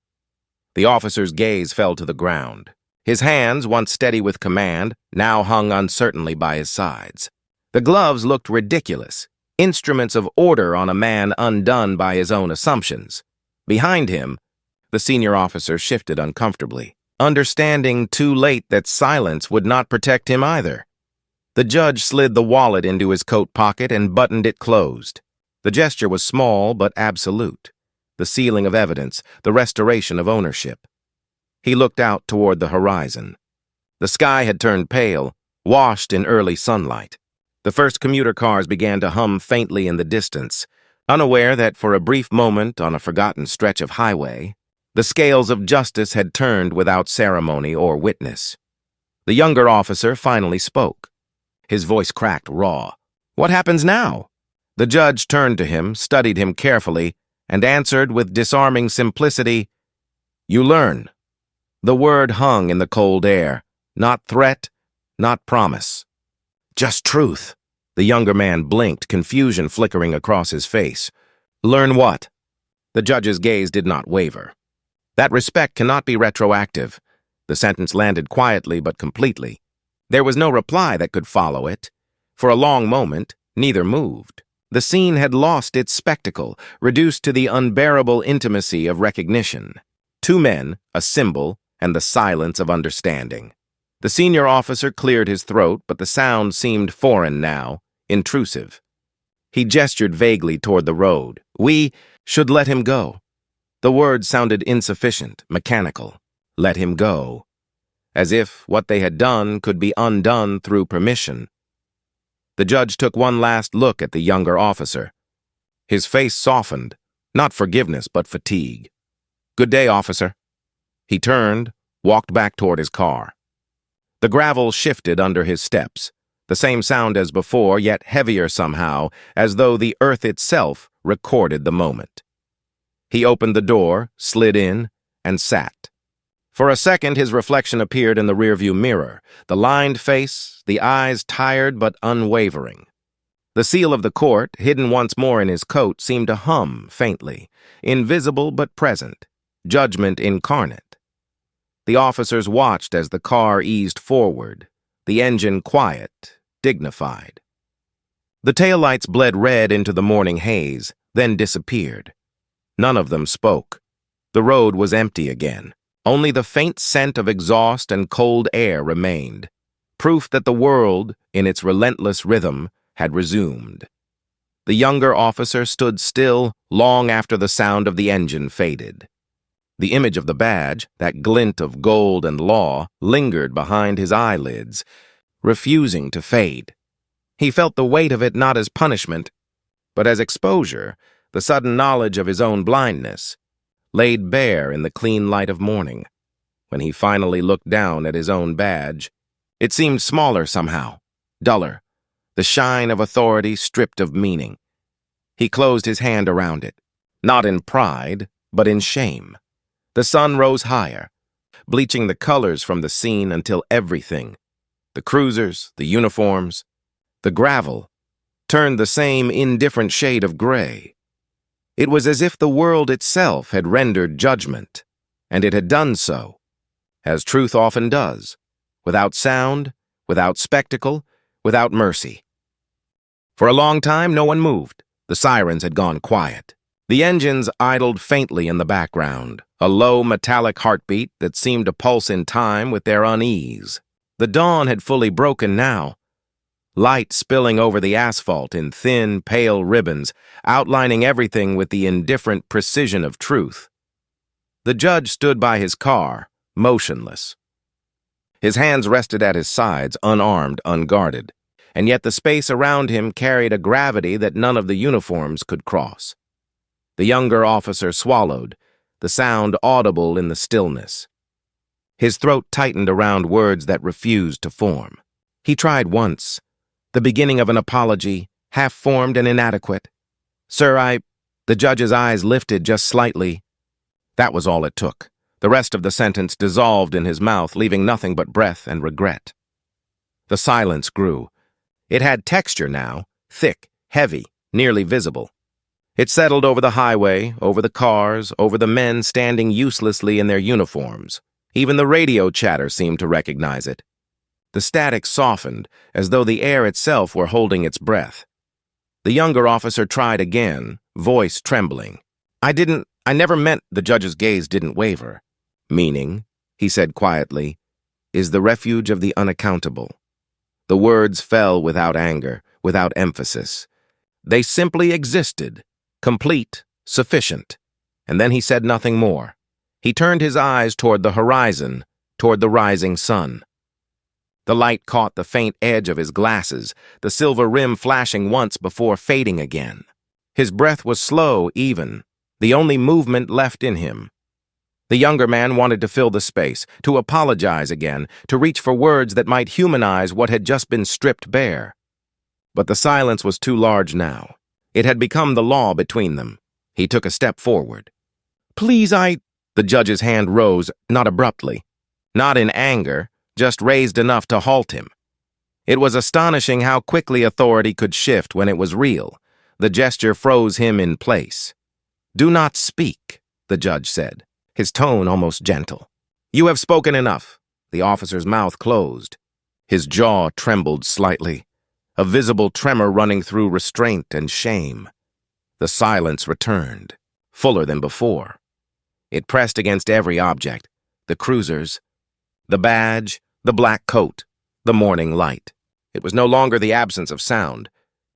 The officer's gaze fell to the ground. His hands, once steady with command, now hung uncertainly by his sides. The gloves looked ridiculous, instruments of order on a man undone by his own assumptions. Behind him, the senior officer shifted uncomfortably, understanding too late that silence would not protect him either. The judge slid the wallet into his coat pocket and buttoned it closed. The gesture was small but absolute, the sealing of evidence, the restoration of ownership. He looked out toward the horizon. The sky had turned pale, washed in early sunlight. The first commuter cars began to hum faintly in the distance, unaware that for a brief moment on a forgotten stretch of highway, the scales of justice had turned without ceremony or witness. The younger officer finally spoke. His voice cracked raw. What happens now? The judge turned to him, studied him carefully, and answered with disarming simplicity, You learn. The word hung in the cold air, not threat, not promise. Just truth. The younger man blinked, confusion flickering across his face. Learn what? The judge's gaze did not waver. That respect cannot be retroactive. The sentence landed quietly but completely. There was no reply that could follow it. For a long moment, neither moved. The scene had lost its spectacle, reduced to the unbearable intimacy of recognition. Two men, a symbol, and the silence of understanding. The senior officer cleared his throat, but the sound seemed foreign now, intrusive. He gestured vaguely toward the road. We should let him go. The words sounded insufficient, mechanical. Let him go. As if what they had done could be undone through permission. The judge took one last look at the younger officer. His face softened, not forgiveness but fatigue. Good day, officer. He turned, walked back toward his car. The gravel shifted under his steps, the same sound as before, yet heavier somehow, as though the earth itself recorded the moment. He opened the door, slid in, and sat. For a second, his reflection appeared in the rearview mirror, the lined face, the eyes tired but unwavering. The seal of the court, hidden once more in his coat, seemed to hum faintly, invisible but present. judgment incarnate. The officers watched as the car eased forward, the engine quiet, dignified. The taillights bled red into the morning haze, then disappeared. None of them spoke. The road was empty again. Only the faint scent of exhaust and cold air remained, proof that the world, in its relentless rhythm, had resumed. The younger officer stood still long after the sound of the engine faded. The image of the badge, that glint of gold and law, lingered behind his eyelids, refusing to fade. He felt the weight of it not as punishment, but as exposure, the sudden knowledge of his own blindness, laid bare in the clean light of morning. When he finally looked down at his own badge, it seemed smaller somehow, duller, the shine of authority stripped of meaning. He closed his hand around it, not in pride, but in shame. The sun rose higher, bleaching the colors from the scene until everything, the cruisers, the uniforms, the gravel, turned the same indifferent shade of gray. It was as if the world itself had rendered judgment, and it had done so, as truth often does, without sound, without spectacle, without mercy. For a long time, no one moved. The sirens had gone quiet. The engines idled faintly in the background, a low metallic heartbeat that seemed to pulse in time with their unease. The dawn had fully broken now, light spilling over the asphalt in thin, pale ribbons, outlining everything with the indifferent precision of truth. The judge stood by his car, motionless. His hands rested at his sides, unarmed, unguarded, and yet the space around him carried a gravity that none of the uniforms could cross. The younger officer swallowed, the sound audible in the stillness. His throat tightened around words that refused to form. He tried once, the beginning of an apology, half-formed and inadequate. "Sir, The judge's eyes lifted just slightly. That was all it took. The rest of the sentence dissolved in his mouth, leaving nothing but breath and regret. The silence grew. It had texture now, thick, heavy, nearly visible. It settled over the highway, over the cars, over the men standing uselessly in their uniforms. Even the radio chatter seemed to recognize it. The static softened, as though the air itself were holding its breath. The younger officer tried again, voice trembling. I never meant." The judge's gaze didn't waver. "Meaning," he said quietly, "is the refuge of the unaccountable." The words fell without anger, without emphasis. They simply existed, complete, sufficient. And then he said nothing more. He turned his eyes toward the horizon, toward the rising sun. The light caught the faint edge of his glasses, the silver rim flashing once before fading again. His breath was slow, even, the only movement left in him. The younger man wanted to fill the space, to apologize again, to reach for words that might humanize what had just been stripped bare. But the silence was too large now. It had become the law between them. He took a step forward. "Please, The judge's hand rose, not abruptly, not in anger, just raised enough to halt him. It was astonishing how quickly authority could shift when it was real. The gesture froze him in place. "Do not speak," the judge said, his tone almost gentle. "You have spoken enough." The officer's mouth closed. His jaw trembled slightly, a visible tremor running through restraint and shame. The silence returned, fuller than before. It pressed against every object, the cruisers, the badge, the black coat, the morning light. It was no longer the absence of sound.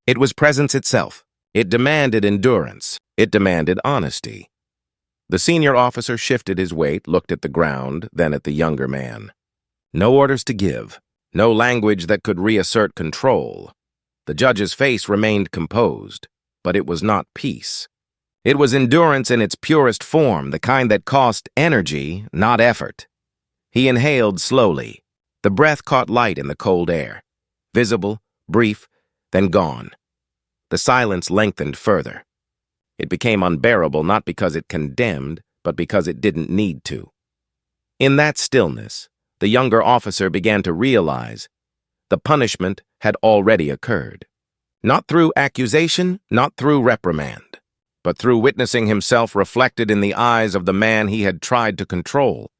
It was presence itself. It demanded endurance. It demanded honesty. The senior officer shifted his weight, looked at the ground, then at the younger man. No orders to give, no language that could reassert control. The judge's face remained composed, but it was not peace. It was endurance in its purest form, the kind that cost energy, not effort. He inhaled slowly. The breath caught light in the cold air. Visible, brief, then gone. The silence lengthened further. It became unbearable not because it condemned, but because it didn't need to. In that stillness, the younger officer began to realize the punishment had already occurred. Not through accusation, not through reprimand. but through witnessing himself reflected in the eyes of the man he had tried to control.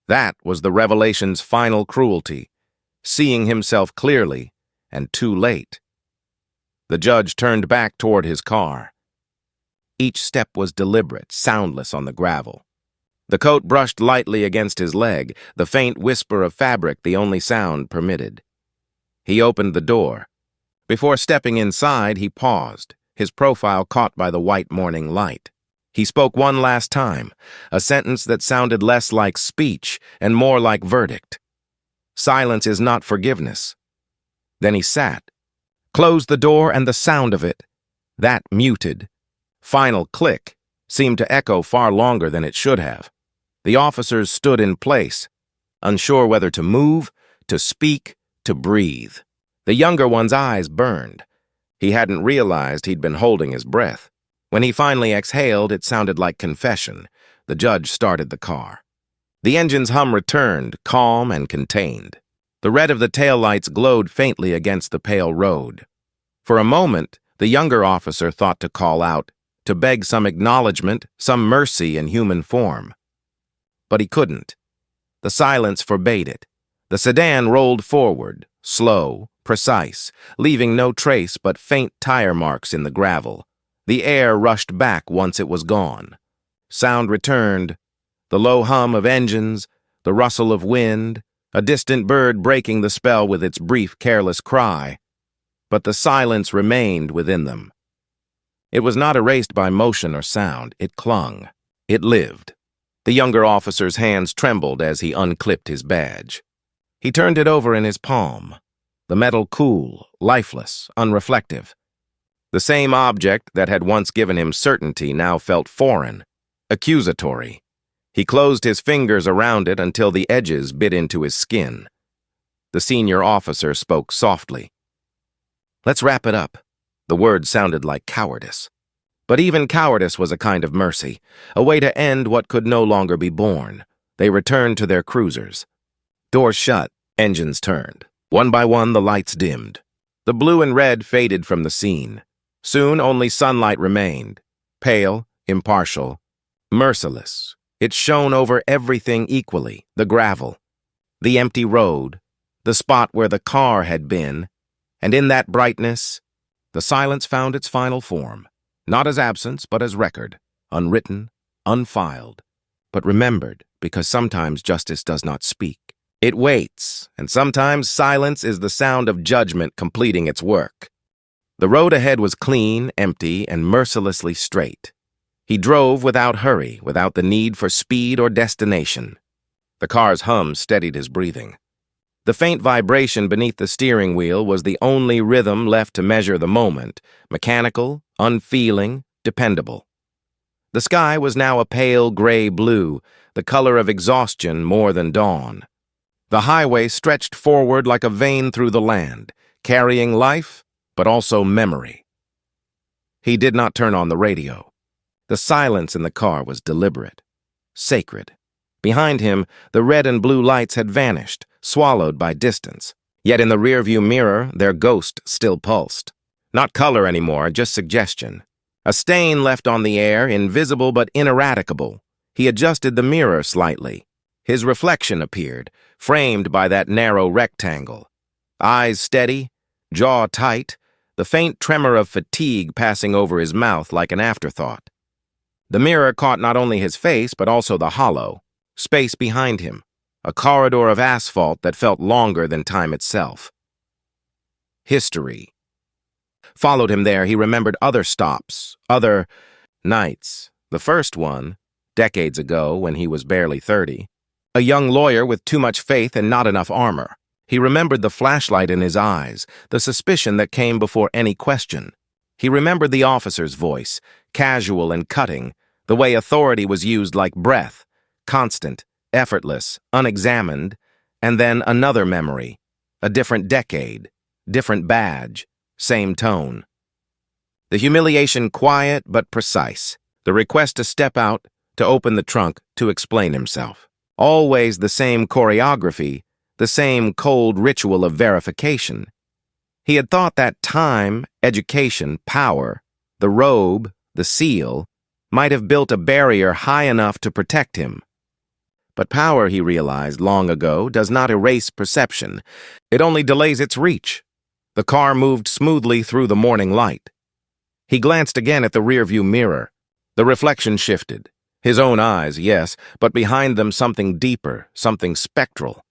That was the revelation's final cruelty, seeing himself clearly and too late. The judge turned back toward his car. Each step was deliberate, soundless on the gravel. The coat brushed lightly against his leg, the faint whisper of fabric the only sound permitted. He opened the door. Before stepping inside, he paused, his profile caught by the white morning light. He spoke one last time, a sentence that sounded less like speech and more like verdict. Silence is not forgiveness. Then he sat, closed the door, and the sound of it, that muted, final click, seemed to echo far longer than it should have. The officers stood in place, unsure whether to move, to speak, to breathe. The younger one's eyes burned. He hadn't realized he'd been holding his breath. When he finally exhaled, it sounded like confession. The judge started the car. The engine's hum returned, calm and contained. The red of the taillights glowed faintly against the pale road. For a moment, the younger officer thought to call out, to beg some acknowledgement, some mercy in human form. But he couldn't. The silence forbade it. The sedan rolled forward, slow, precise, leaving no trace but faint tire marks in the gravel. The air rushed back once it was gone. Sound returned, the low hum of engines, the rustle of wind, a distant bird breaking the spell with its brief, careless cry. But the silence remained within them. It was not erased by motion or sound. It clung. It lived. The younger officer's hands trembled as he unclipped his badge. He turned it over in his palm, the metal cool, lifeless, unreflective. The same object that had once given him certainty now felt foreign, accusatory. He closed his fingers around it until the edges bit into his skin. The senior officer spoke softly. "Let's wrap it up." The word sounded like cowardice. But even cowardice was a kind of mercy, a way to end what could no longer be borne. They returned to their cruisers. Doors shut, engines turned. One by one, the lights dimmed. The blue and red faded from the scene. Soon, only sunlight remained, pale, impartial, merciless. It shone over everything equally, the gravel, the empty road, the spot where the car had been, and in that brightness, the silence found its final form, not as absence, but as record, unwritten, unfiled, but remembered, because sometimes justice does not speak. It waits, and sometimes silence is the sound of judgment completing its work. The road ahead was clean, empty, and mercilessly straight. He drove without hurry, without the need for speed or destination. The car's hum steadied his breathing. The faint vibration beneath the steering wheel was the only rhythm left to measure the moment, mechanical, unfeeling, dependable. The sky was now a pale gray blue, the color of exhaustion more than dawn. The highway stretched forward like a vein through the land, carrying life, but also memory. He did not turn on the radio. The silence in the car was deliberate, sacred. Behind him, the red and blue lights had vanished, swallowed by distance. Yet in the rearview mirror, their ghost still pulsed. Not color anymore, just suggestion. A stain left on the air, invisible but ineradicable. He adjusted the mirror slightly. His reflection appeared, framed by that narrow rectangle. Eyes steady, jaw tight, the faint tremor of fatigue passing over his mouth like an afterthought. The mirror caught not only his face, but also the hollow, space behind him, a corridor of asphalt that felt longer than time itself. History followed him there. He remembered other stops, other nights. The first one, decades ago when he was barely 30. A young lawyer with too much faith and not enough armor. He remembered the flashlight in his eyes, the suspicion that came before any question. He remembered the officer's voice, casual and cutting, the way authority was used like breath, constant, effortless, unexamined, and then another memory, a different decade, different badge, same tone. The humiliation quiet but precise, the request to step out, to open the trunk, to explain himself. Always the same choreography, the same cold ritual of verification. He had thought that time, education, power, the robe, the seal, might have built a barrier high enough to protect him. But power, he realized long ago, does not erase perception. It only delays its reach. The car moved smoothly through the morning light. He glanced again at the rearview mirror. The reflection shifted. His own eyes, yes, but behind them something deeper, something spectral.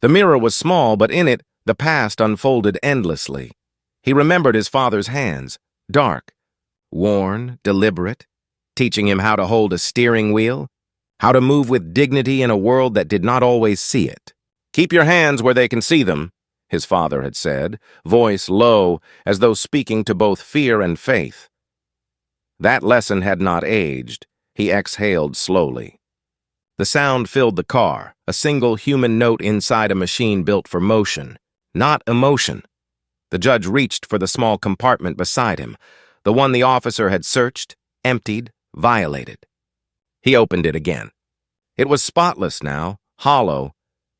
The mirror was small, but in it, the past unfolded endlessly. He remembered his father's hands, dark, worn, deliberate, teaching him how to hold a steering wheel, how to move with dignity in a world that did not always see it. "Keep your hands where they can see them," his father had said, voice low, as though speaking to both fear and faith. That lesson had not aged. He exhaled slowly. The sound filled the car, a single human note inside a machine built for motion, not emotion. The judge reached for the small compartment beside him, the one the officer had searched, emptied, violated. He opened it again. It was spotless now, hollow,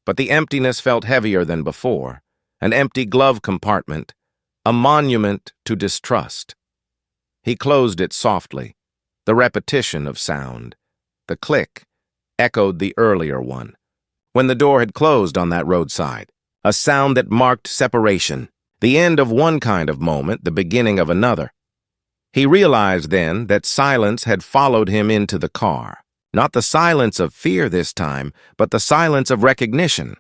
but the emptiness felt heavier than before. An empty glove compartment, a monument to distrust. He closed it softly. The repetition of sound, the click, echoed the earlier one, when the door had closed on that roadside, a sound that marked separation, the end of one kind of moment, the beginning of another. He realized then that silence had followed him into the car, not the silence of fear this time, but the silence of recognition.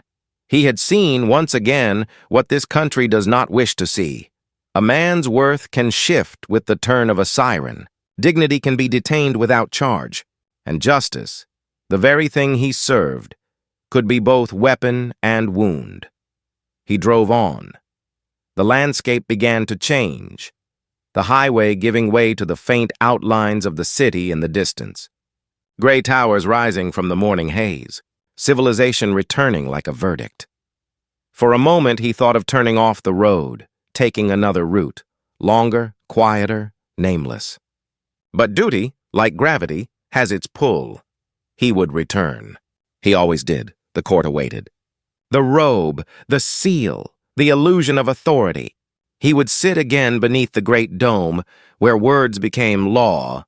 He had seen once again what this country does not wish to see. A man's worth can shift with the turn of a siren. Dignity can be detained without charge. And justice, the very thing he served, could be both weapon and wound. He drove on. The landscape began to change, the highway giving way to the faint outlines of the city in the distance. Gray towers rising from the morning haze, civilization returning like a verdict. For a moment he thought of turning off the road, taking another route, longer, quieter, nameless. But duty, like gravity, has its pull. He would return. He always did. The court awaited. The robe, the seal, the illusion of authority. He would sit again beneath the great dome, where words became law,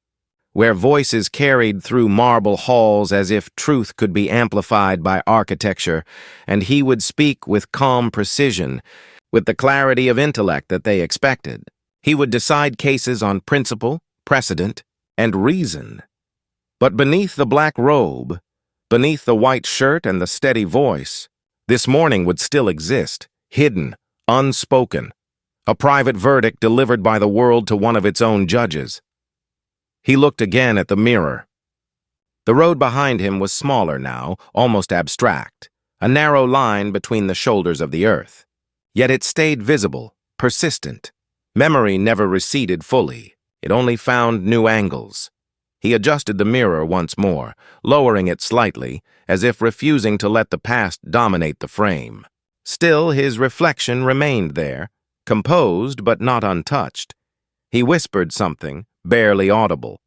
where voices carried through marble halls as if truth could be amplified by architecture, and he would speak with calm precision, with the clarity of intellect that they expected. He would decide cases on principle, precedent, and reason. But beneath the black robe, beneath the white shirt and the steady voice, this morning would still exist, hidden, unspoken, a private verdict delivered by the world to one of its own judges. He looked again at the mirror. The road behind him was smaller now, almost abstract, a narrow line between the shoulders of the earth. Yet it stayed visible, persistent. Memory never receded fully. It only found new angles. He adjusted the mirror once more, lowering it slightly, as if refusing to let the past dominate the frame. Still, his reflection remained there, composed but not untouched. He whispered something, barely audible.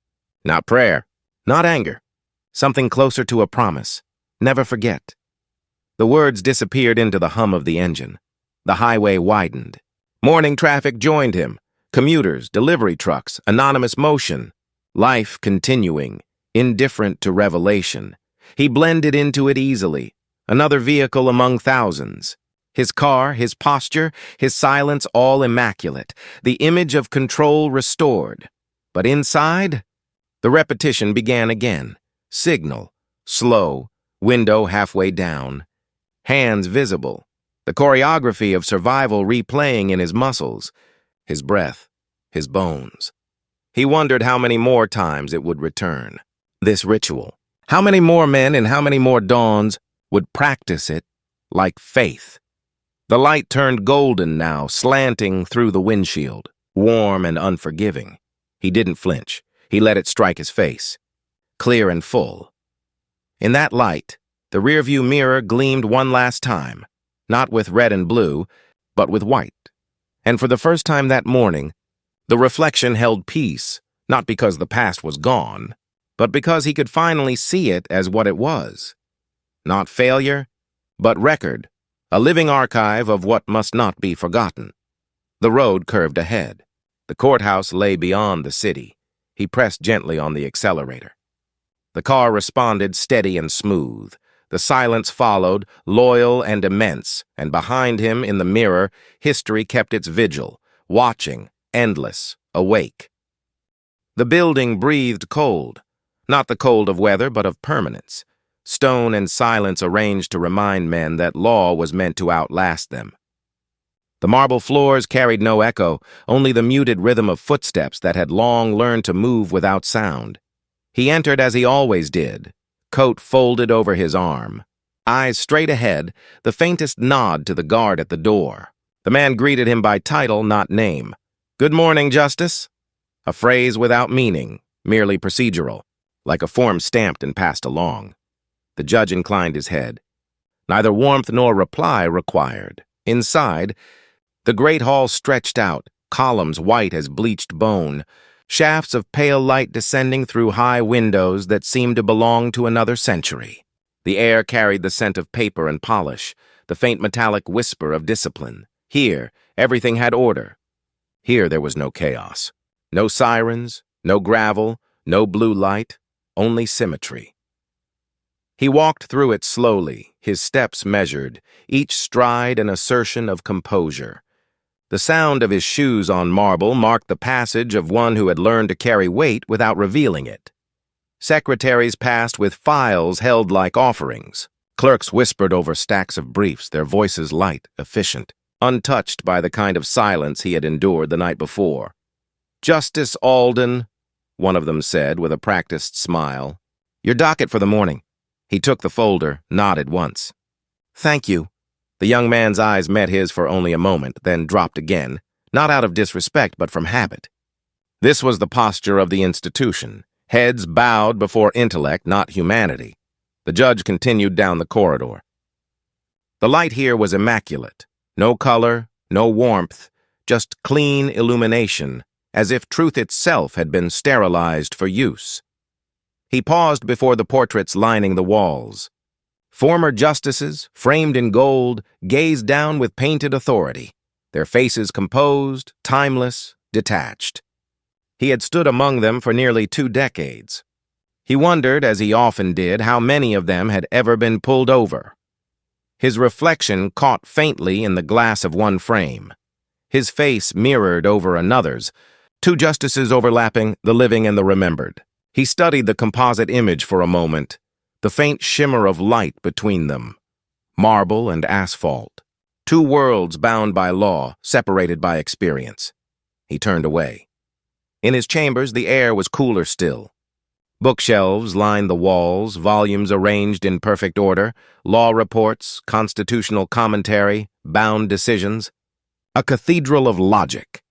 Not prayer, not anger. Something closer to a promise. Never forget. The words disappeared into the hum of the engine. The highway widened. Morning traffic joined him. Commuters, delivery trucks, anonymous motion. Life continuing, indifferent to revelation. He blended into it easily. Another vehicle among thousands. His car, his posture, his silence all immaculate. The image of control restored. But inside, the repetition began again. Signal, slow, window halfway down. Hands visible. The choreography of survival replaying in his muscles, his breath, his bones. He wondered how many more times it would return, this ritual. How many more men and how many more dawns would practice it like faith. The light turned golden now, slanting through the windshield, warm and unforgiving. He didn't flinch. He let it strike his face, clear and full. In that light, the rearview mirror gleamed one last time, not with red and blue, but with white. And for the first time that morning, the reflection held peace, not because the past was gone, but because he could finally see it as what it was. Not failure, but record, a living archive of what must not be forgotten. The road curved ahead. The courthouse lay beyond the city. He pressed gently on the accelerator. The car responded steady and smooth. The silence followed, loyal and immense, and behind him, in the mirror, history kept its vigil, watching, endless, awake. The building breathed cold, not the cold of weather, but of permanence. Stone and silence arranged to remind men that law was meant to outlast them. The marble floors carried no echo, only the muted rhythm of footsteps that had long learned to move without sound. He entered as he always did, coat folded over his arm. Eyes straight ahead, the faintest nod to the guard at the door. The man greeted him by title, not name. "Good morning, Justice." A phrase without meaning, merely procedural, like a form stamped and passed along. The judge inclined his head. Neither warmth nor reply required. Inside, the great hall stretched out, columns white as bleached bone, shafts of pale light descending through high windows that seemed to belong to another century. The air carried the scent of paper and polish, the faint metallic whisper of discipline. Here, everything had order. Here there was no chaos. No sirens, no gravel, no blue light, only symmetry. He walked through it slowly, his steps measured, each stride an assertion of composure. The sound of his shoes on marble marked the passage of one who had learned to carry weight without revealing it. Secretaries passed with files held like offerings. Clerks whispered over stacks of briefs, their voices light, efficient, untouched by the kind of silence he had endured the night before. "Justice Alden," one of them said with a practiced smile. "Your docket for the morning." He took the folder, nodded once. "Thank you." The young man's eyes met his for only a moment, then dropped again, not out of disrespect but from habit. This was the posture of the institution, heads bowed before intellect, not humanity. The judge continued down the corridor. The light here was immaculate. No color, no warmth, just clean illumination, as if truth itself had been sterilized for use. He paused before the portraits lining the walls. Former justices, framed in gold, gazed down with painted authority, their faces composed, timeless, detached. He had stood among them for nearly 2 decades. He wondered, as he often did, how many of them had ever been pulled over. His reflection caught faintly in the glass of one frame. His face mirrored over another's, 2 justices overlapping, the living and the remembered. He studied the composite image for a moment, the faint shimmer of light between them. Marble and asphalt. 2 worlds bound by law, separated by experience. He turned away. In his chambers, the air was cooler still. Bookshelves lined the walls, volumes arranged in perfect order, law reports, constitutional commentary, bound decisions. A cathedral of logic.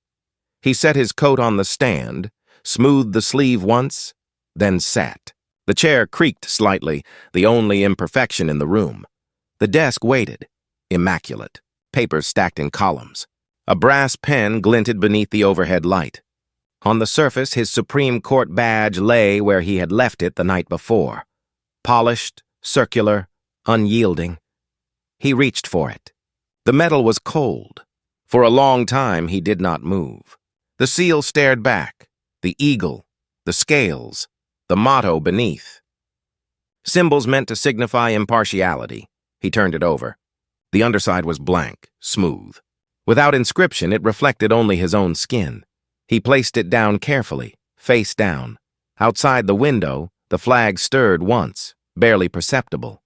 He set his coat on the stand, smoothed the sleeve once, then sat. The chair creaked slightly, the only imperfection in the room. The desk waited, immaculate, papers stacked in columns. A brass pen glinted beneath the overhead light. On the surface, his Supreme Court badge lay where he had left it the night before. Polished, circular, unyielding. He reached for it. The metal was cold. For a long time, he did not move. The seal stared back, the eagle, the scales, the motto beneath. Symbols meant to signify impartiality. He turned it over. The underside was blank, smooth. Without inscription, it reflected only his own skin. He placed it down carefully, face down. Outside the window, the flag stirred once, barely perceptible.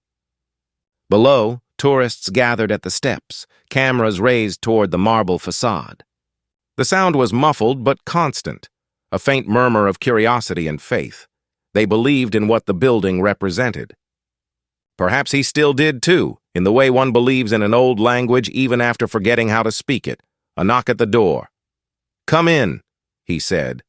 Below, tourists gathered at the steps, cameras raised toward the marble facade. The sound was muffled but constant, a faint murmur of curiosity and faith. They believed in what the building represented. Perhaps he still did too, in the way one believes in an old language even after forgetting how to speak it. A knock at the door. "Come in," he said.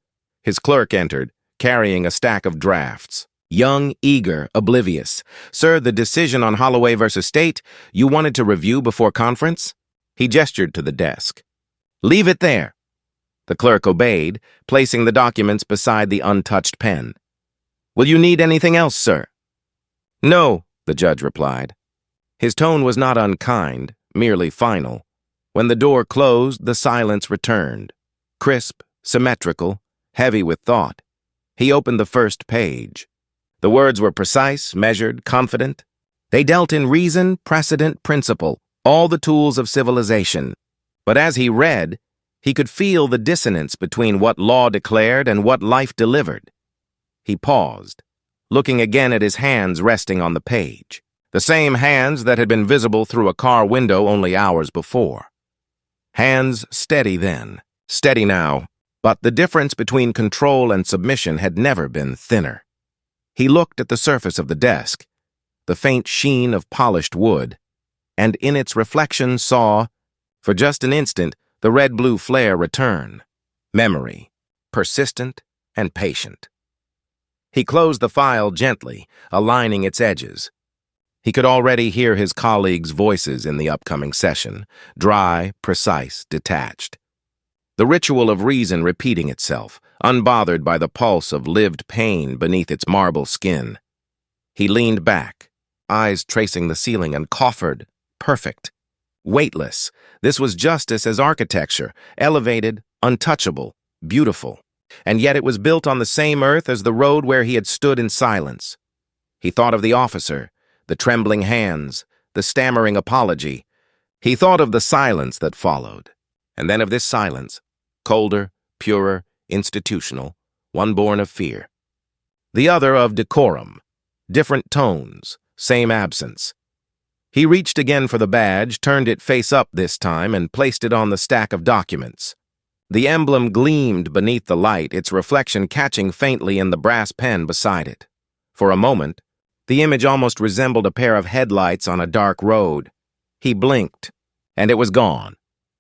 His clerk entered, carrying a stack of drafts. Young, eager, oblivious. "Sir, the decision on Holloway versus State, you wanted to review before conference?" He gestured to the desk. "Leave it there." The clerk obeyed, placing the documents beside the untouched pen. "Will you need anything else, sir?" "No," the judge replied. His tone was not unkind, merely final. When the door closed, the silence returned. Crisp, symmetrical, heavy with thought. He opened the first page. The words were precise, measured, confident. They dealt in reason, precedent, principle, all the tools of civilization. But as he read, he could feel the dissonance between what law declared and what life delivered. He paused, looking again at his hands resting on the page, the same hands that had been visible through a car window only hours before. Hands steady then, steady now, but the difference between control and submission had never been thinner. He looked at the surface of the desk, the faint sheen of polished wood, and in its reflection saw, for just an instant, the red-blue flare return. Memory, persistent and patient. He closed the file gently, aligning its edges. He could already hear his colleagues' voices in the upcoming session, dry, precise, detached. The ritual of reason repeating itself, unbothered by the pulse of lived pain beneath its marble skin. He leaned back, eyes tracing the ceiling, and coffered. Perfect. Weightless. This was justice as architecture, elevated, untouchable, beautiful. And yet it was built on the same earth as the road where he had stood in silence. He thought of the officer, the trembling hands, the stammering apology. He thought of the silence that followed, and then of this silence, colder, purer, institutional, one born of fear. The other of decorum, different tones, same absence. He reached again for the badge, turned it face up this time, and placed it on the stack of documents. The emblem gleamed beneath the light, its reflection catching faintly in the brass pen beside it. For a moment, the image almost resembled a pair of headlights on a dark road. He blinked, and it was gone.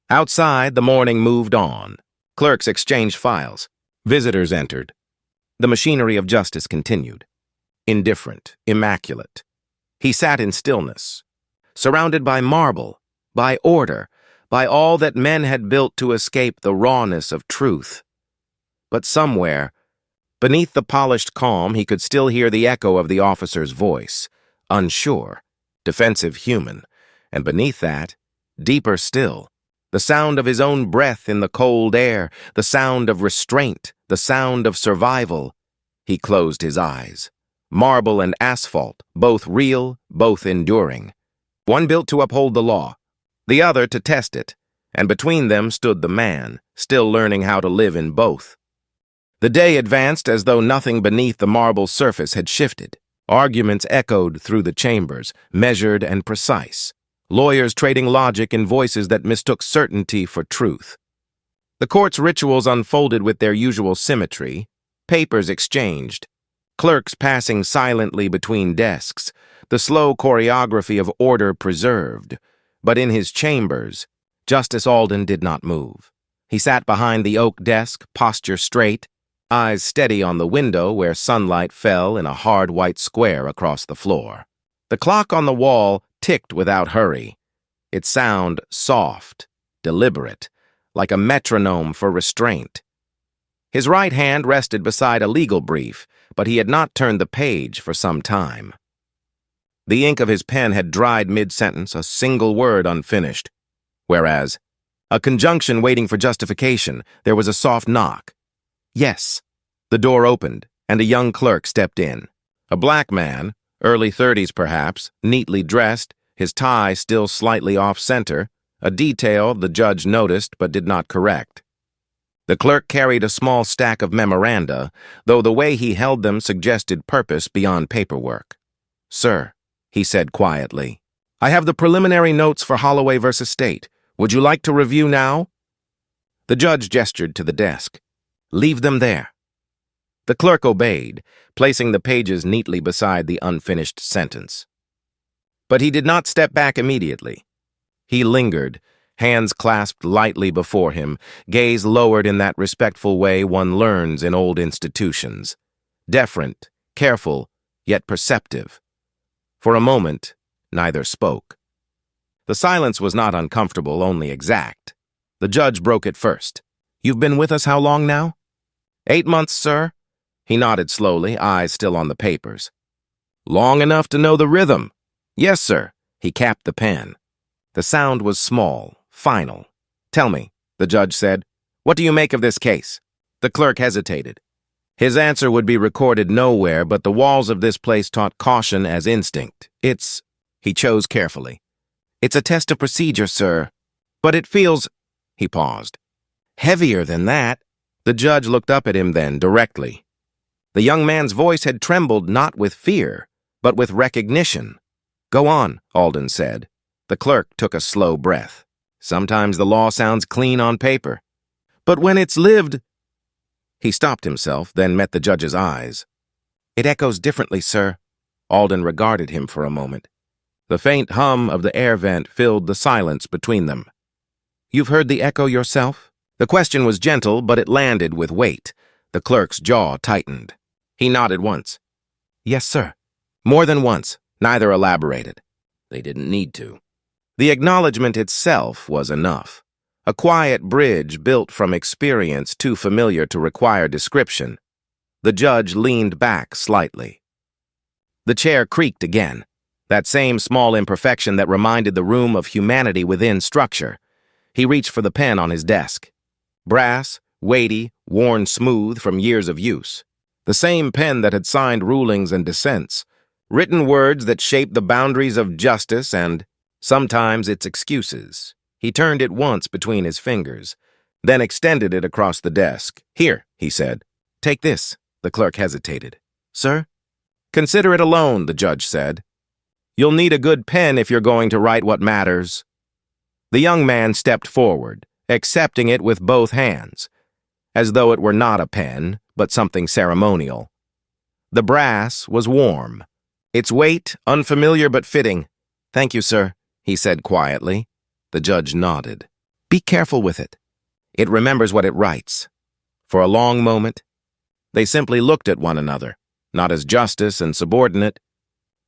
Outside, the morning moved on. Clerks exchanged files. Visitors entered. The machinery of justice continued. Indifferent, immaculate. He sat in stillness, surrounded by marble, by order, by all that men had built to escape the rawness of truth. But somewhere, beneath the polished calm, he could still hear the echo of the officer's voice, unsure, defensive, human, and beneath that, deeper still, the sound of his own breath in the cold air, the sound of restraint, the sound of survival. He closed his eyes. Marble and asphalt, both real, both enduring. One built to uphold the law, the other to test it, and between them stood the man, still learning how to live in both. The day advanced as though nothing beneath the marble surface had shifted. Arguments echoed through the chambers, measured and precise. Lawyers trading logic in voices that mistook certainty for truth. The court's rituals unfolded with their usual symmetry, papers exchanged, clerks passing silently between desks, the slow choreography of order preserved. But in his chambers, Justice Alden did not move. He sat behind the oak desk, posture straight, eyes steady on the window where sunlight fell in a hard white square across the floor. The clock on the wall ticked without hurry, its sound soft, deliberate, like a metronome for restraint. His right hand rested beside a legal brief, but he had not turned the page for some time. The ink of his pen had dried mid-sentence, a single word unfinished. Whereas, a conjunction waiting for justification, there was a soft knock. Yes. The door opened, and a young clerk stepped in. A black man, early 30s perhaps, neatly dressed, his tie still slightly off-center, a detail the judge noticed but did not correct. The clerk carried a small stack of memoranda, though the way he held them suggested purpose beyond paperwork. "Sir," he said quietly, "I have the preliminary notes for Holloway versus State. Would you like to review now?" The judge gestured to the desk. "Leave them there." The clerk obeyed, placing the pages neatly beside the unfinished sentence. But he did not step back immediately. He lingered, hands clasped lightly before him, gaze lowered in that respectful way one learns in old institutions. Deferent, careful, yet perceptive. For a moment, neither spoke. The silence was not uncomfortable, only exact. The judge broke it first. "You've been with us how long now?" "8 months, sir." He nodded slowly, eyes still on the papers. "Long enough to know the rhythm." "Yes, sir." He capped the pen. The sound was small, final. "Tell me," the judge said, "what do you make of this case?" The clerk hesitated. His answer would be recorded nowhere, but the walls of this place taught caution as instinct. He chose carefully. It's a test of procedure, sir. But it feels, he paused, heavier than that. The judge looked up at him then, directly. The young man's voice had trembled not with fear, but with recognition. Go on, Alden said. The clerk took a slow breath. Sometimes the law sounds clean on paper. But when it's lived... He stopped himself, then met the judge's eyes. It echoes differently, sir. Alden regarded him for a moment. The faint hum of the air vent filled the silence between them. You've heard the echo yourself? The question was gentle, but it landed with weight. The clerk's jaw tightened. He nodded once. Yes, sir. More than once. Neither elaborated. They didn't need to. The acknowledgement itself was enough. A quiet bridge built from experience too familiar to require description. The judge leaned back slightly. The chair creaked again, that same small imperfection that reminded the room of humanity within structure. He reached for the pen on his desk. Brass, weighty, worn smooth from years of use. The same pen that had signed rulings and dissents, written words that shaped the boundaries of justice and, sometimes, its excuses. He turned it once between his fingers, then extended it across the desk. Here, he said. Take this. The clerk hesitated. Sir? Consider it a loan, the judge said. You'll need a good pen if you're going to write what matters. The young man stepped forward, accepting it with both hands, as though it were not a pen, but something ceremonial. The brass was warm, its weight unfamiliar but fitting. Thank you, sir, he said quietly. The judge nodded. Be careful with it. It remembers what it writes. For a long moment, they simply looked at one another, not as justice and subordinate,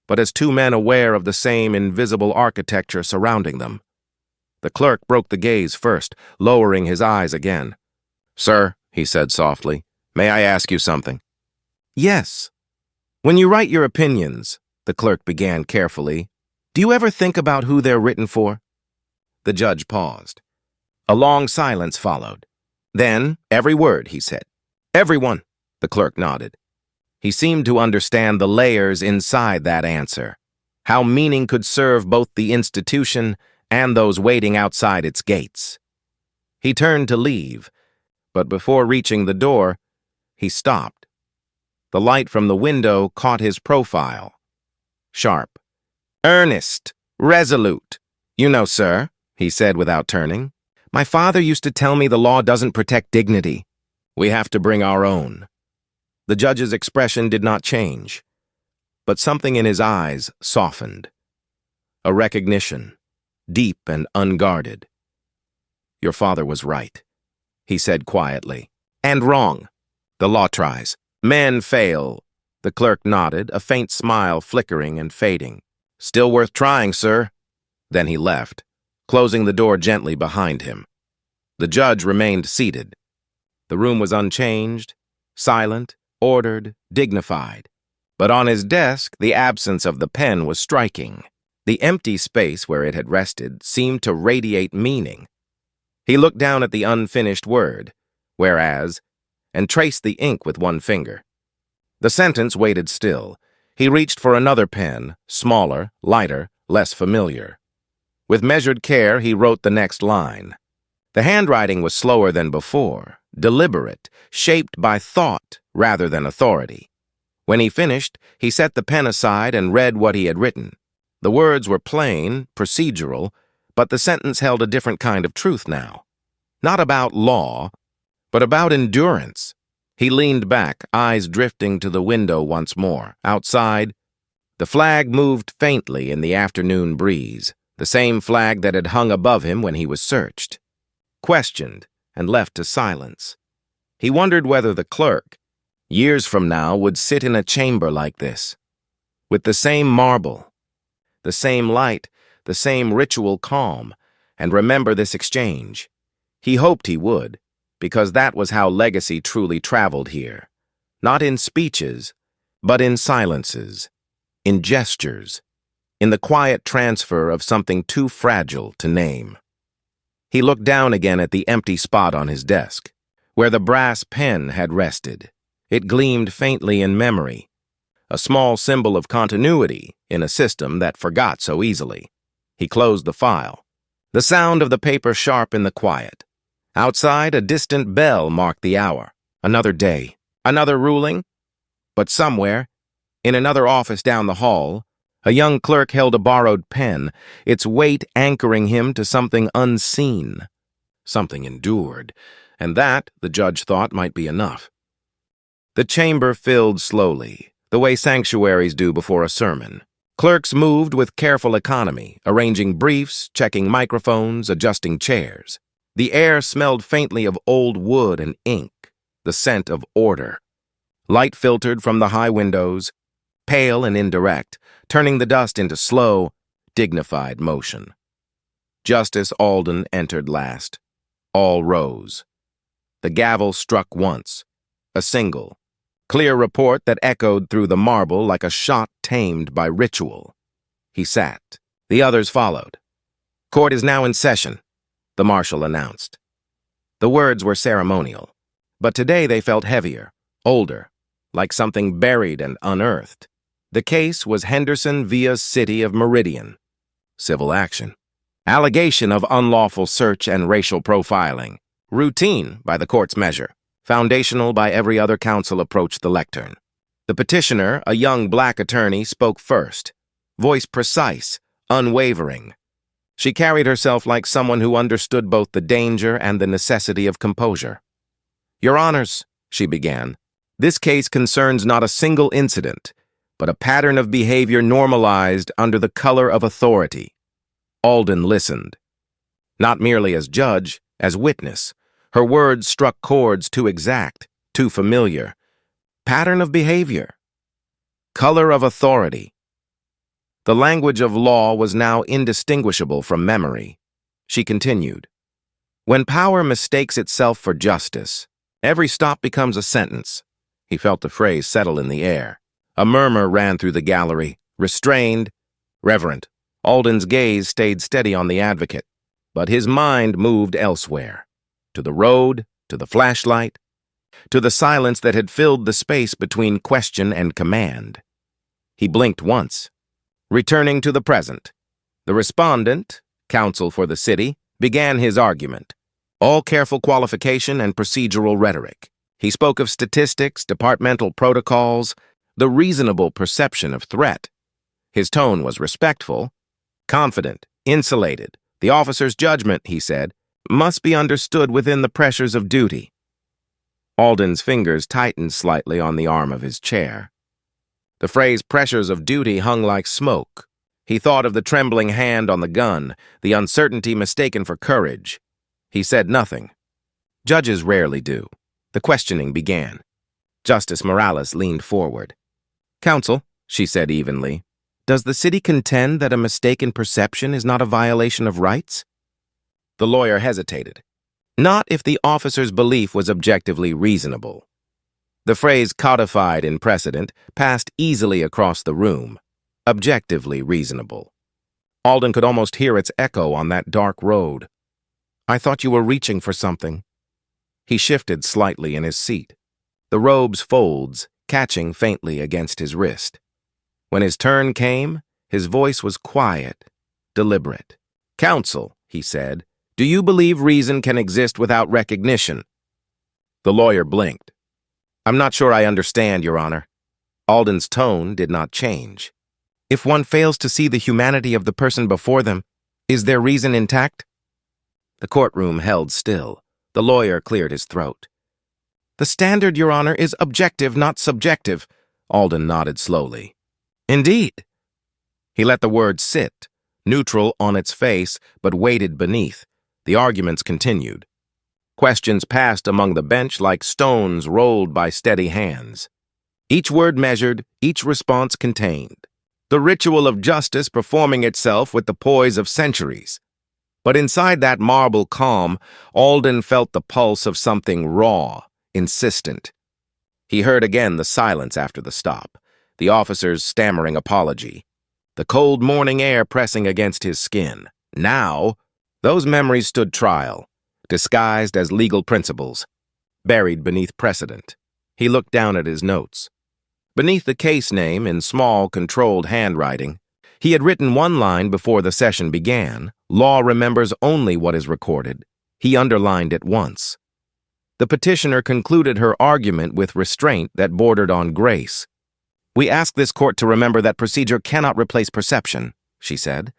but as two men aware of the same invisible architecture surrounding them. The clerk broke the gaze first, lowering his eyes again. Sir, he said softly, may I ask you something? Yes. When you write your opinions, the clerk began carefully, do you ever think about who they're written for? The judge paused. A long silence followed. Then, every word, he said. Everyone, the clerk nodded. He seemed to understand the layers inside that answer, how meaning could serve both the institution and those waiting outside its gates. He turned to leave, but before reaching the door, he stopped. The light from the window caught his profile. Sharp. Earnest. Resolute. You know, sir, he said without turning. My father used to tell me the law doesn't protect dignity. We have to bring our own. The judge's expression did not change, but something in his eyes softened. A recognition, deep and unguarded. Your father was right, he said quietly. And wrong. The law tries. Men fail. The clerk nodded, a faint smile flickering and fading. Still worth trying, sir. Then he left, closing the door gently behind him. The judge remained seated. The room was unchanged, silent, ordered, dignified. But on his desk, the absence of the pen was striking. The empty space where it had rested seemed to radiate meaning. He looked down at the unfinished word, whereas, and traced the ink with one finger. The sentence waited still. He reached for another pen, smaller, lighter, less familiar. With measured care, he wrote the next line. The handwriting was slower than before, deliberate, shaped by thought rather than authority. When he finished, he set the pen aside and read what he had written. The words were plain, procedural, but the sentence held a different kind of truth now. Not about law, but about endurance. He leaned back, eyes drifting to the window once more. Outside, the flag moved faintly in the afternoon breeze, the same flag that had hung above him when he was searched. Questioned and left to silence. He wondered whether the clerk, years from now, would sit in a chamber like this, with the same marble, the same light, the same ritual calm, and remember this exchange. He hoped he would, because that was how legacy truly traveled here. Not in speeches, but in silences, in gestures, in the quiet transfer of something too fragile to name. He looked down again at the empty spot on his desk, where the brass pen had rested. It gleamed faintly in memory, a small symbol of continuity in a system that forgot so easily. He closed the file. The sound of the paper sharp in the quiet. Outside, a distant bell marked the hour. Another day, another ruling. But somewhere, in another office down the hall, a young clerk held a borrowed pen, its weight anchoring him to something unseen. Something endured, and that, the judge thought, might be enough. The chamber filled slowly, the way sanctuaries do before a sermon. Clerks moved with careful economy, arranging briefs, checking microphones, adjusting chairs. The air smelled faintly of old wood and ink, the scent of order. Light filtered from the high windows, pale and indirect, turning the dust into slow, dignified motion. Justice Alden entered last. All rose. The gavel struck once, a single, clear report that echoed through the marble like a shot tamed by ritual. He sat. The others followed. "Court is now in session," the marshal announced. The words were ceremonial, but today they felt heavier, older, like something buried and unearthed. The case was Henderson via City of Meridian. Civil action. Allegation of unlawful search and racial profiling. Routine by the court's measure. Foundational by every other counsel approached the lectern. The petitioner, a young black attorney, spoke first. Voice precise, unwavering. She carried herself like someone who understood both the danger and the necessity of composure. "Your Honors," she began, "this case concerns not a single incident, but a pattern of behavior normalized under the color of authority." Alden listened. Not merely as judge, as witness. Her words struck chords too exact, too familiar. Pattern of behavior. Color of authority. The language of law was now indistinguishable from memory. She continued. "When power mistakes itself for justice, every stop becomes a sentence." He felt the phrase settle in the air. A murmur ran through the gallery. Restrained. Reverent. Alden's gaze stayed steady on the advocate, but his mind moved elsewhere. To the road, to the flashlight, to the silence that had filled the space between question and command. He blinked once. Returning to the present, the respondent, counsel for the city, began his argument. All careful qualification and procedural rhetoric. He spoke of statistics, departmental protocols, the reasonable perception of threat. His tone was respectful, confident, insulated. The officer's judgment, he said, must be understood within the pressures of duty. Alden's fingers tightened slightly on the arm of his chair. The phrase pressures of duty hung like smoke. He thought of the trembling hand on the gun, the uncertainty mistaken for courage. He said nothing. Judges rarely do. The questioning began. Justice Morales leaned forward. "Counsel," she said evenly, "does the city contend that a mistaken perception is not a violation of rights?" The lawyer hesitated. Not if the officer's belief was objectively reasonable. The phrase codified in precedent passed easily across the room. Objectively reasonable. Alden could almost hear its echo on that dark road. "I thought you were reaching for something." He shifted slightly in his seat, the robe's folds catching faintly against his wrist. When his turn came, his voice was quiet, deliberate. "Counsel," he said, "do you believe reason can exist without recognition?" The lawyer blinked. "I'm not sure I understand, Your Honor." Alden's tone did not change. "If one fails to see the humanity of the person before them, is their reason intact?" The courtroom held still. The lawyer cleared his throat. "The standard, Your Honor, is objective, not subjective." Alden nodded slowly. "Indeed." He let the word sit, neutral on its face, but weighted beneath. The arguments continued. Questions passed among the bench like stones rolled by steady hands. Each word measured, each response contained. The ritual of justice performing itself with the poise of centuries. But inside that marble calm, Alden felt the pulse of something raw, insistent. He heard again the silence after the stop, the officer's stammering apology, the cold morning air pressing against his skin. Now, those memories stood trial, disguised as legal principles, buried beneath precedent. He looked down at his notes. Beneath the case name, in small, controlled handwriting, he had written one line before the session began. Law remembers only what is recorded. He underlined it once. The petitioner concluded her argument with restraint that bordered on grace. "We ask this court to remember that procedure cannot replace perception," she said,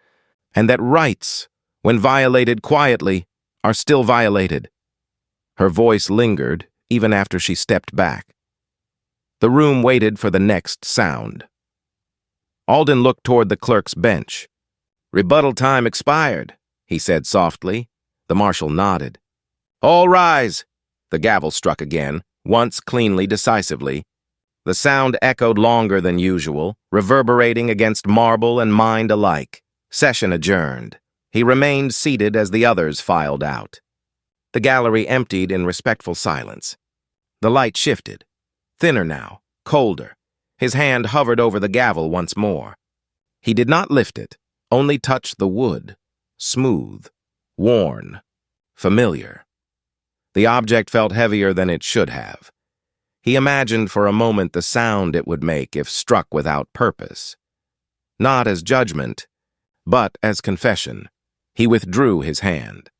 "and that rights, when violated quietly, are still violated." Her voice lingered even after she stepped back. The room waited for the next sound. Alden looked toward the clerk's bench. "Rebuttal time expired," he said softly. The marshal nodded. "All rise." The gavel struck again, once cleanly, decisively. The sound echoed longer than usual, reverberating against marble and mind alike. Session adjourned. He remained seated as the others filed out. The gallery emptied in respectful silence. The light shifted. Thinner now, colder. His hand hovered over the gavel once more. He did not lift it, only touch the wood. Smooth, worn, familiar. The object felt heavier than it should have. He imagined for a moment the sound it would make if struck without purpose. Not as judgment, but as confession. He withdrew his hand.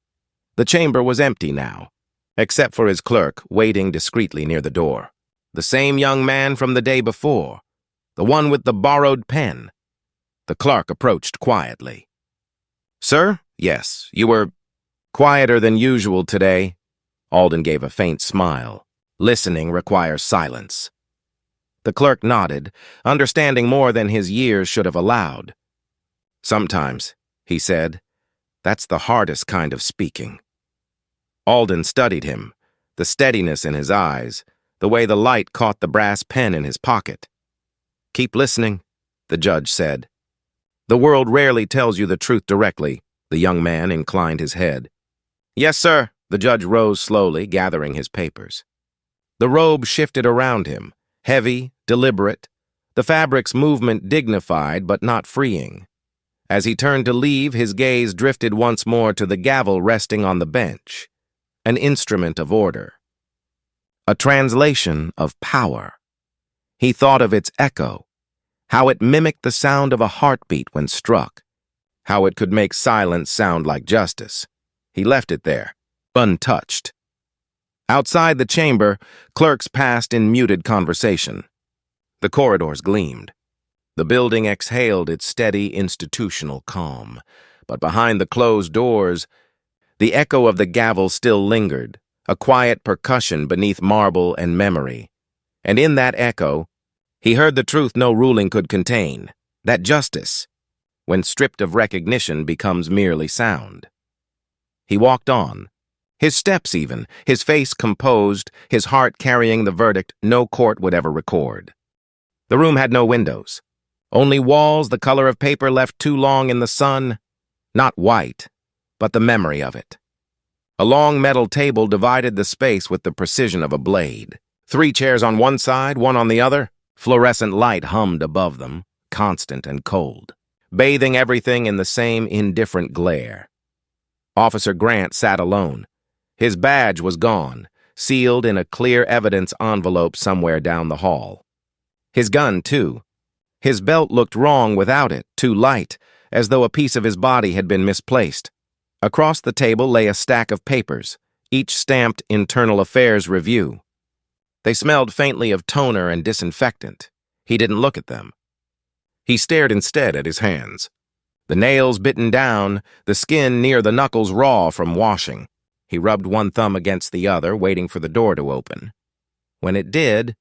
The chamber was empty now, except for his clerk waiting discreetly near the door. The same young man from the day before, the one with the borrowed pen. The clerk approached quietly. "Sir? Yes, you were quieter than usual today." Alden gave a faint smile. Listening requires silence. The clerk nodded, understanding more than his years should have allowed. "Sometimes," he said, "that's the hardest kind of speaking." Alden studied him, the steadiness in his eyes, the way the light caught the brass pen in his pocket. "Keep listening," the judge said. "The world rarely tells you the truth directly." The young man inclined his head. "Yes, sir." The judge rose slowly, gathering his papers. The robe shifted around him, heavy, deliberate, the fabric's movement dignified but not freeing. As he turned to leave, his gaze drifted once more to the gavel resting on the bench, an instrument of order. A translation of power. He thought of its echo, how it mimicked the sound of a heartbeat when struck, how it could make silence sound like justice. He left it there, untouched. Outside the chamber, clerks passed in muted conversation. The corridors gleamed. The building exhaled its steady institutional calm, but behind the closed doors, the echo of the gavel still lingered, a quiet percussion beneath marble and memory. And in that echo, he heard the truth no ruling could contain, that justice, when stripped of recognition, becomes merely sound. He walked on, his steps even, his face composed, his heart carrying the verdict no court would ever record. The room had no windows, only walls the color of paper left too long in the sun, not white, but the memory of it. A long metal table divided the space with the precision of a blade. 3 chairs on one side, one on the other. Fluorescent light hummed above them, constant and cold, bathing everything in the same indifferent glare. Officer Grant sat alone. His badge was gone, sealed in a clear evidence envelope somewhere down the hall. His gun, too. His belt looked wrong without it, too light, as though a piece of his body had been misplaced. Across the table lay a stack of papers, each stamped Internal Affairs Review. They smelled faintly of toner and disinfectant. He didn't look at them. He stared instead at his hands. The nails bitten down, the skin near the knuckles raw from washing. He rubbed one thumb against the other, waiting for the door to open. When it did,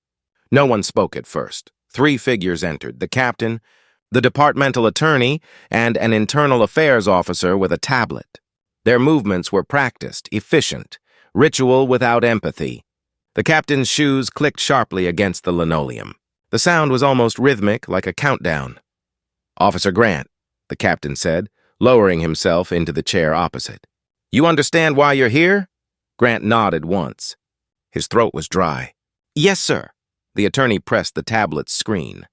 no one spoke at first. 3 figures entered, the captain, the departmental attorney, and an internal affairs officer with a tablet. Their movements were practiced, efficient, ritual without empathy. The captain's shoes clicked sharply against the linoleum. The sound was almost rhythmic, like a countdown. "Officer Grant," the captain said, lowering himself into the chair opposite. "You understand why you're here?" Grant nodded once. His throat was dry. "Yes, sir." The attorney pressed the tablet's screen.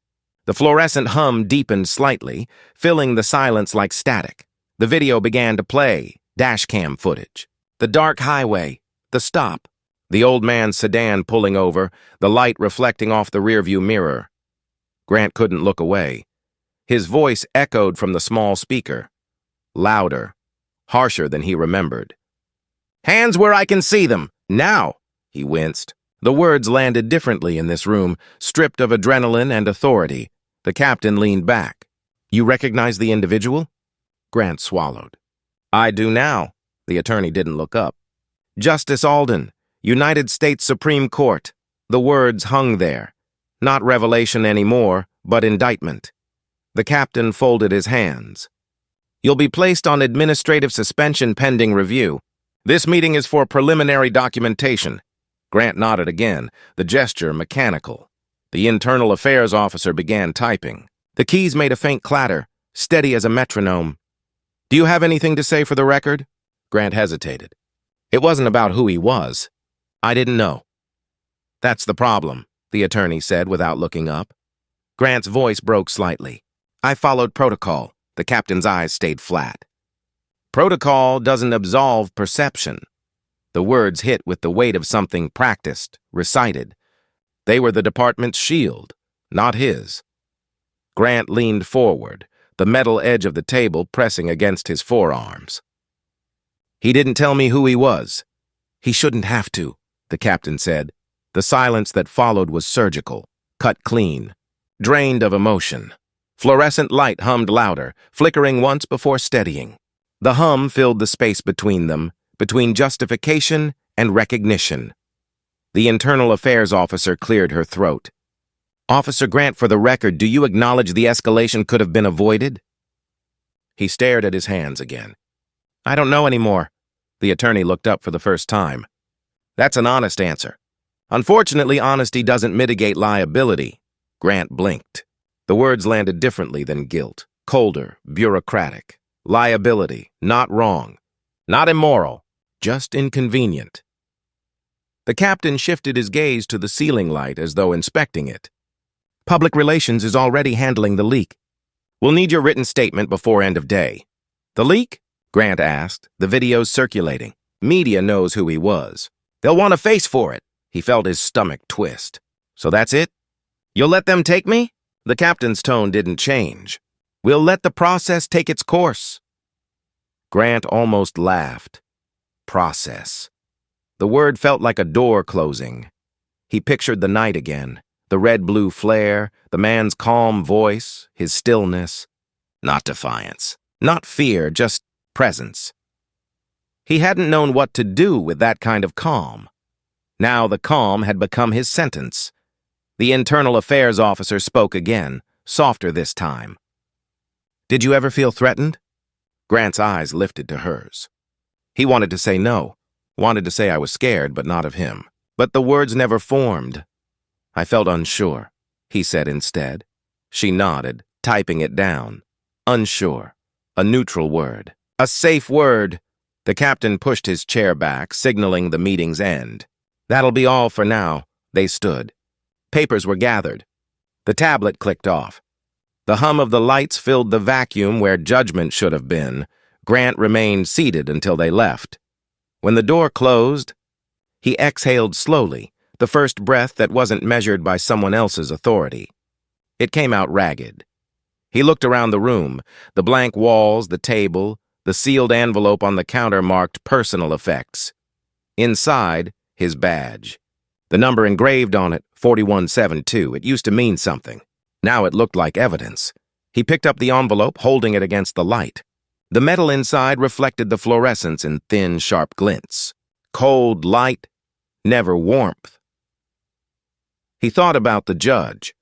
The fluorescent hum deepened slightly, filling the silence like static. The video began to play, dashcam footage. The dark highway, the stop, The old man's sedan pulling over, the light reflecting off the rearview mirror. Grant couldn't look away. His voice echoed from the small speaker. Louder, harsher than he remembered. "Hands where I can see them! Now!" He winced. The words landed differently in this room, stripped of adrenaline and authority. The captain leaned back. "You recognize the individual?" Grant swallowed. "I do now." The attorney didn't look up. "Justice Alden, United States Supreme Court." The words hung there. Not revelation anymore, but indictment. The captain folded his hands. "You'll be placed on administrative suspension pending review. This meeting is for preliminary documentation." Grant nodded again, the gesture mechanical. The internal affairs officer began typing. The keys made a faint clatter, steady as a metronome. "Do you have anything to say for the record?" Grant hesitated. It wasn't about who he was. "I didn't know." "That's the problem," the attorney said without looking up. Grant's voice broke slightly. "I followed protocol." The captain's eyes stayed flat. "Protocol doesn't absolve perception." The words hit with the weight of something practiced, recited. They were the department's shield, not his. Grant leaned forward, the metal edge of the table pressing against his forearms. "He didn't tell me who he was." "He shouldn't have to," the captain said. The silence that followed was surgical, cut clean, drained of emotion. Fluorescent light hummed louder, flickering once before steadying. The hum filled the space between them, between justification and recognition. The internal affairs officer cleared her throat. "Officer Grant, for the record, do you acknowledge the escalation could have been avoided?" He stared at his hands again. "I don't know anymore." The attorney looked up for the first time. "That's an honest answer. Unfortunately, honesty doesn't mitigate liability." Grant blinked. The words landed differently than guilt, colder, bureaucratic. Liability, not wrong, not immoral, just inconvenient. The captain shifted his gaze to the ceiling light as though inspecting it. "Public relations is already handling the leak. We'll need your written statement before end of day." "The leak?" Grant asked, the videos circulating. Media knows who he was. "They'll want a face for it." He felt his stomach twist. "So that's it? You'll let them take me?" The captain's tone didn't change. "We'll let the process take its course." Grant almost laughed. Process. The word felt like a door closing. He pictured the night again, the red-blue flare, the man's calm voice, his stillness. Not defiance, not fear, just presence. He hadn't known what to do with that kind of calm. Now the calm had become his sentence. The internal affairs officer spoke again, softer this time. "Did you ever feel threatened?" Grant's eyes lifted to hers. He wanted to say no, wanted to say I was scared, but not of him. But the words never formed. "I felt unsure," he said instead. She nodded, typing it down. Unsure. A neutral word. A safe word. The captain pushed his chair back, signaling the meeting's end. "That'll be all for now." They stood. Papers were gathered. The tablet clicked off. The hum of the lights filled the vacuum where judgment should have been. Grant remained seated until they left. When the door closed, he exhaled slowly, the first breath that wasn't measured by someone else's authority. It came out ragged. He looked around the room, the blank walls, the table, the sealed envelope on the counter marked personal effects. Inside, his badge. The number engraved on it, 4172, it used to mean something. Now it looked like evidence. He picked up the envelope, holding it against the light. The metal inside reflected the fluorescence in thin, sharp glints. Cold light, never warmth. He thought about the judge,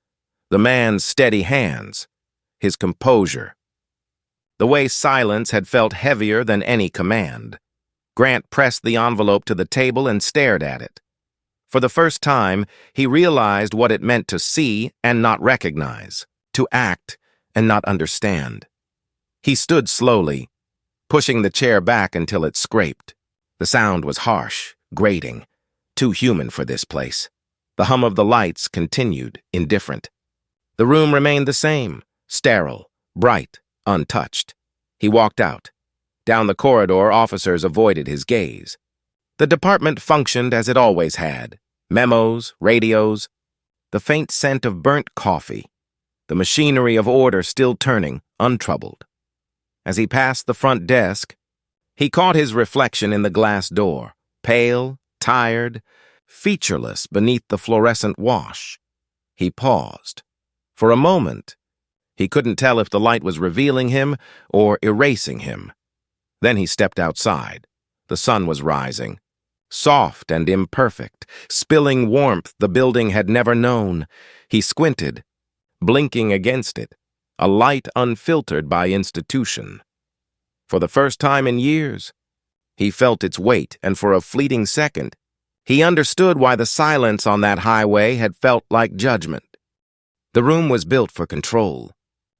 the man's steady hands, his composure. The way silence had felt heavier than any command. Grant pressed the envelope to the table and stared at it. For the first time, he realized what it meant to see and not recognize, to act and not understand. He stood slowly, pushing the chair back until it scraped. The sound was harsh, grating, too human for this place. The hum of the lights continued, indifferent. The room remained the same, sterile, bright, untouched. He walked out. Down the corridor, officers avoided his gaze. The department functioned as it always had. Memos, radios, the faint scent of burnt coffee, the machinery of order still turning, untroubled. As he passed the front desk, he caught his reflection in the glass door, pale, tired, featureless beneath the fluorescent wash. He paused. For a moment, he couldn't tell if the light was revealing him or erasing him. Then he stepped outside. The sun was rising, soft and imperfect, spilling warmth the building had never known. He squinted, blinking against it, a light unfiltered by institution. For the first time in years, he felt its weight, and for a fleeting second, he understood why the silence on that highway had felt like judgment. The room was built for control.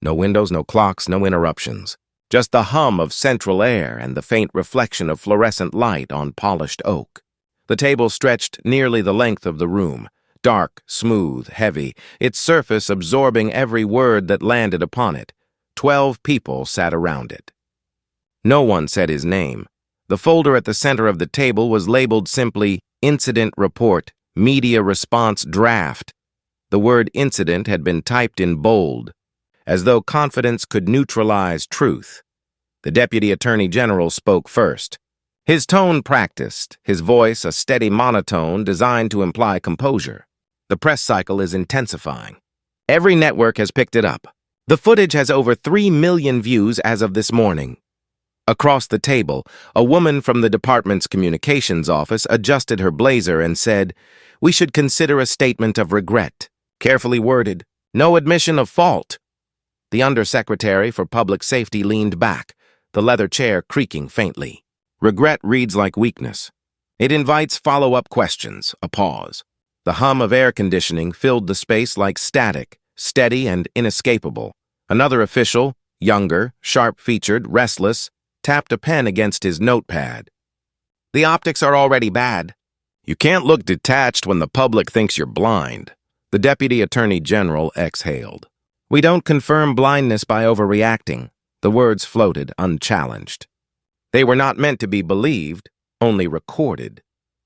No windows, no clocks, no interruptions. Just the hum of central air and the faint reflection of fluorescent light on polished oak. The table stretched nearly the length of the room, dark, smooth, heavy, its surface absorbing every word that landed upon it. 12 people sat around it. No one said his name. The folder at the center of the table was labeled simply Incident Report, Media Response Draft. The word incident had been typed in bold, as though confidence could neutralize truth. The Deputy Attorney General spoke first. His tone practiced, his voice a steady monotone designed to imply composure. The press cycle is intensifying. Every network has picked it up. The footage has over 3 million views as of this morning. Across the table, a woman from the department's communications office adjusted her blazer and said, "We should consider a statement of regret. Carefully worded. No admission of fault." The Undersecretary for Public Safety leaned back, the leather chair creaking faintly. Regret reads like weakness. It invites follow-up questions, a pause. The hum of air conditioning filled the space like static, steady and inescapable. Another official, younger, sharp-featured, restless, tapped a pen against his notepad. "The optics are already bad." "You can't look detached when the public thinks you're blind," the Deputy Attorney General exhaled. "We don't confirm blindness by overreacting." The words floated unchallenged. They were not meant to be believed, only recorded.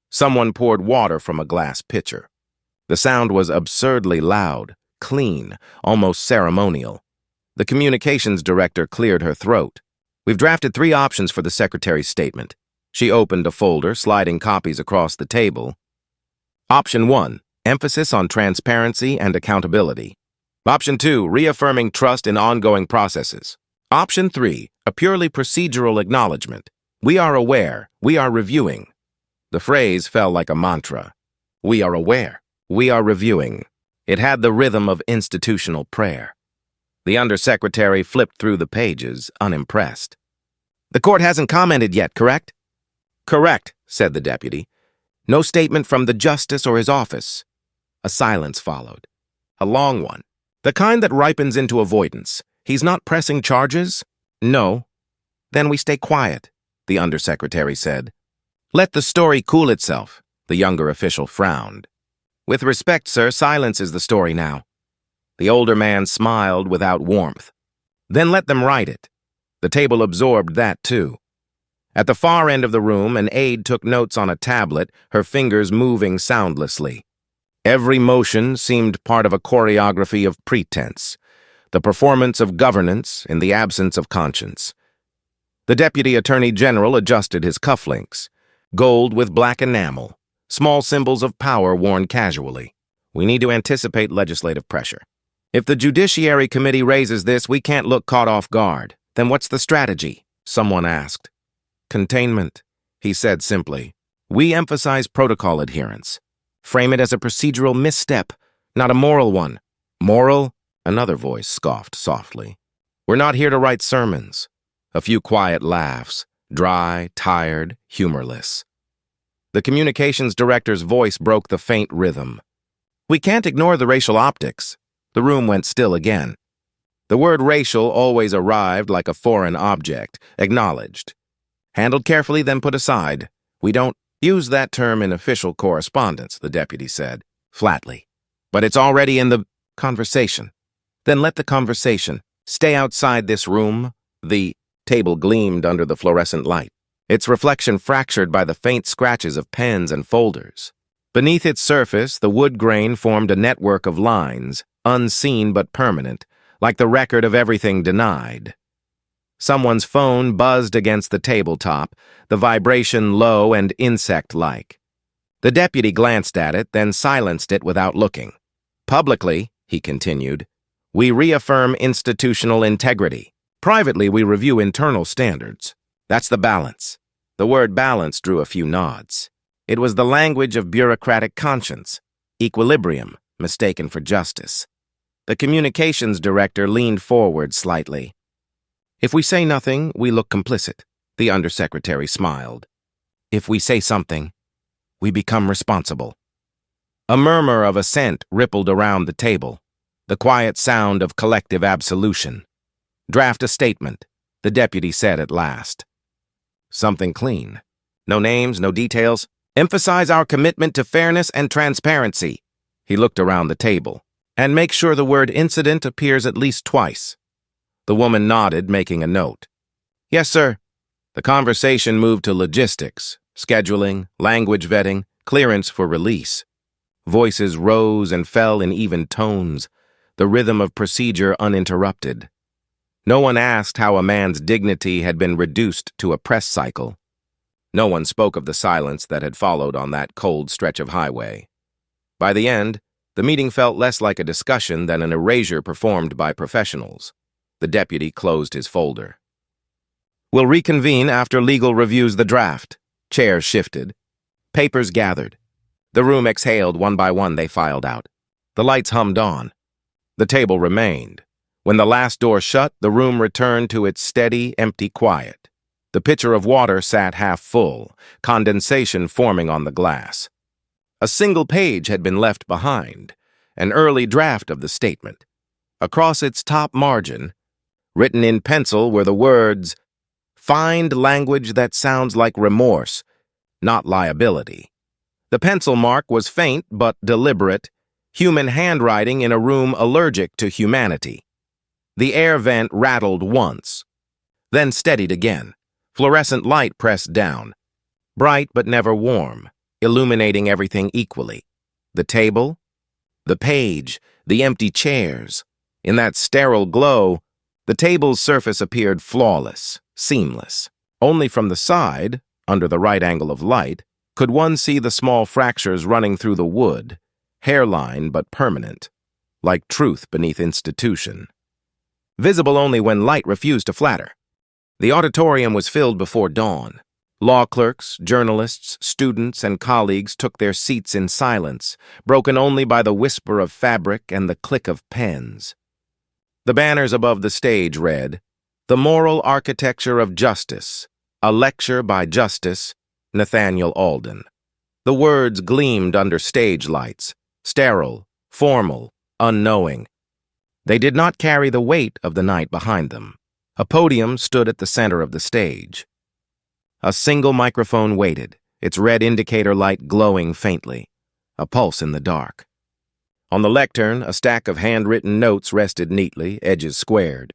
Someone poured water from a glass pitcher. The sound was absurdly loud, clean, almost ceremonial. The communications director cleared her throat. "We've drafted 3 options for the Secretary's statement." She opened a folder, sliding copies across the table. Option 1, emphasis on transparency and accountability. Option 2, reaffirming trust in ongoing processes. Option 3, a purely procedural acknowledgement. "We are aware. We are reviewing." The phrase fell like a mantra. We are aware. We are reviewing. It had the rhythm of institutional prayer. The Undersecretary flipped through the pages, unimpressed. "The court hasn't commented yet, correct?" "Correct," said the deputy. "No statement from the justice or his office." A silence followed. A long one. "The kind that ripens into avoidance. He's not pressing charges?" "No." "Then we stay quiet," the Undersecretary said. "Let the story cool itself," the younger official frowned. "With respect, sir, silence is the story now." The older man smiled without warmth. "Then let them write it." The table absorbed that, too. At the far end of the room, an aide took notes on a tablet, her fingers moving soundlessly. Every motion seemed part of a choreography of pretense, the performance of governance in the absence of conscience. The Deputy Attorney General adjusted his cufflinks, gold with black enamel, small symbols of power worn casually. "We need to anticipate legislative pressure. If the Judiciary Committee raises this, we can't look caught off guard. Then what's the strategy?" someone asked. "Containment," he said simply. "We emphasize protocol adherence. Frame it as a procedural misstep, not a moral one." "Moral?" another voice scoffed softly. "We're not here to write sermons." A few quiet laughs, dry, tired, humorless. The communications director's voice broke the faint rhythm. "We can't ignore the racial optics." The room went still again. The word racial always arrived like a foreign object, acknowledged. "Handled carefully, then put aside. We don't use that term in official correspondence," the deputy said, flatly. "But it's already in the conversation." "Then let the conversation stay outside this room." The table gleamed under the fluorescent light. its reflection fractured by the faint scratches of pens and folders. Beneath its surface, the wood grain formed a network of lines, unseen but permanent, like the record of everything denied. Someone's phone buzzed against the tabletop, the vibration low and insect-like. The deputy glanced at it, then silenced it without looking. Publicly, he continued, we reaffirm institutional integrity. Privately, we review internal standards. That's the balance. The word balance drew a few nods. It was the language of bureaucratic conscience, equilibrium, mistaken for justice. The communications director leaned forward slightly. If we say nothing, we look complicit, the undersecretary smiled. If we say something, we become responsible. A murmur of assent rippled around the table, the quiet sound of collective absolution. Draft a statement, the deputy said at last. Something clean. No names, no details. Emphasize our commitment to fairness and transparency. He looked around the table. And make sure the word incident appears at least twice. The woman nodded, making a note. Yes, sir. The conversation moved to logistics, scheduling, language vetting, clearance for release. Voices rose and fell in even tones, the rhythm of procedure uninterrupted. No one asked how a man's dignity had been reduced to a press cycle. No one spoke of the silence that had followed on that cold stretch of highway. By the end, the meeting felt less like a discussion than an erasure performed by professionals. The deputy closed his folder. We'll reconvene after legal reviews the draft. Chairs shifted. Papers gathered. The room exhaled one by one. They filed out. The lights hummed on. The table remained. When the last door shut, the room returned to its steady, empty quiet. The pitcher of water sat half full, condensation forming on the glass. A single page had been left behind, an early draft of the statement. Across its top margin, written in pencil, were the words, "Find language that sounds like remorse, not liability." The pencil mark was faint but deliberate, human handwriting in a room allergic to humanity. The air vent rattled once, then steadied again. Fluorescent light pressed down, bright but never warm, illuminating everything equally. The table, the page, the empty chairs. In that sterile glow, the table's surface appeared flawless, seamless. Only from the side, under the right angle of light, could one see the small fractures running through the wood, hairline but permanent, like truth beneath institution. Visible only when light refused to flatter. The auditorium was filled before dawn. Law clerks, journalists, students, and colleagues took their seats in silence, broken only by the whisper of fabric and the click of pens. The banners above the stage read, "The Moral Architecture of Justice, a lecture by Justice Nathaniel Alden." The words gleamed under stage lights, sterile, formal, unknowing. They did not carry the weight of the night behind them. A podium stood at the center of the stage. A single microphone waited, its red indicator light glowing faintly, a pulse in the dark. On the lectern, a stack of handwritten notes rested neatly, edges squared.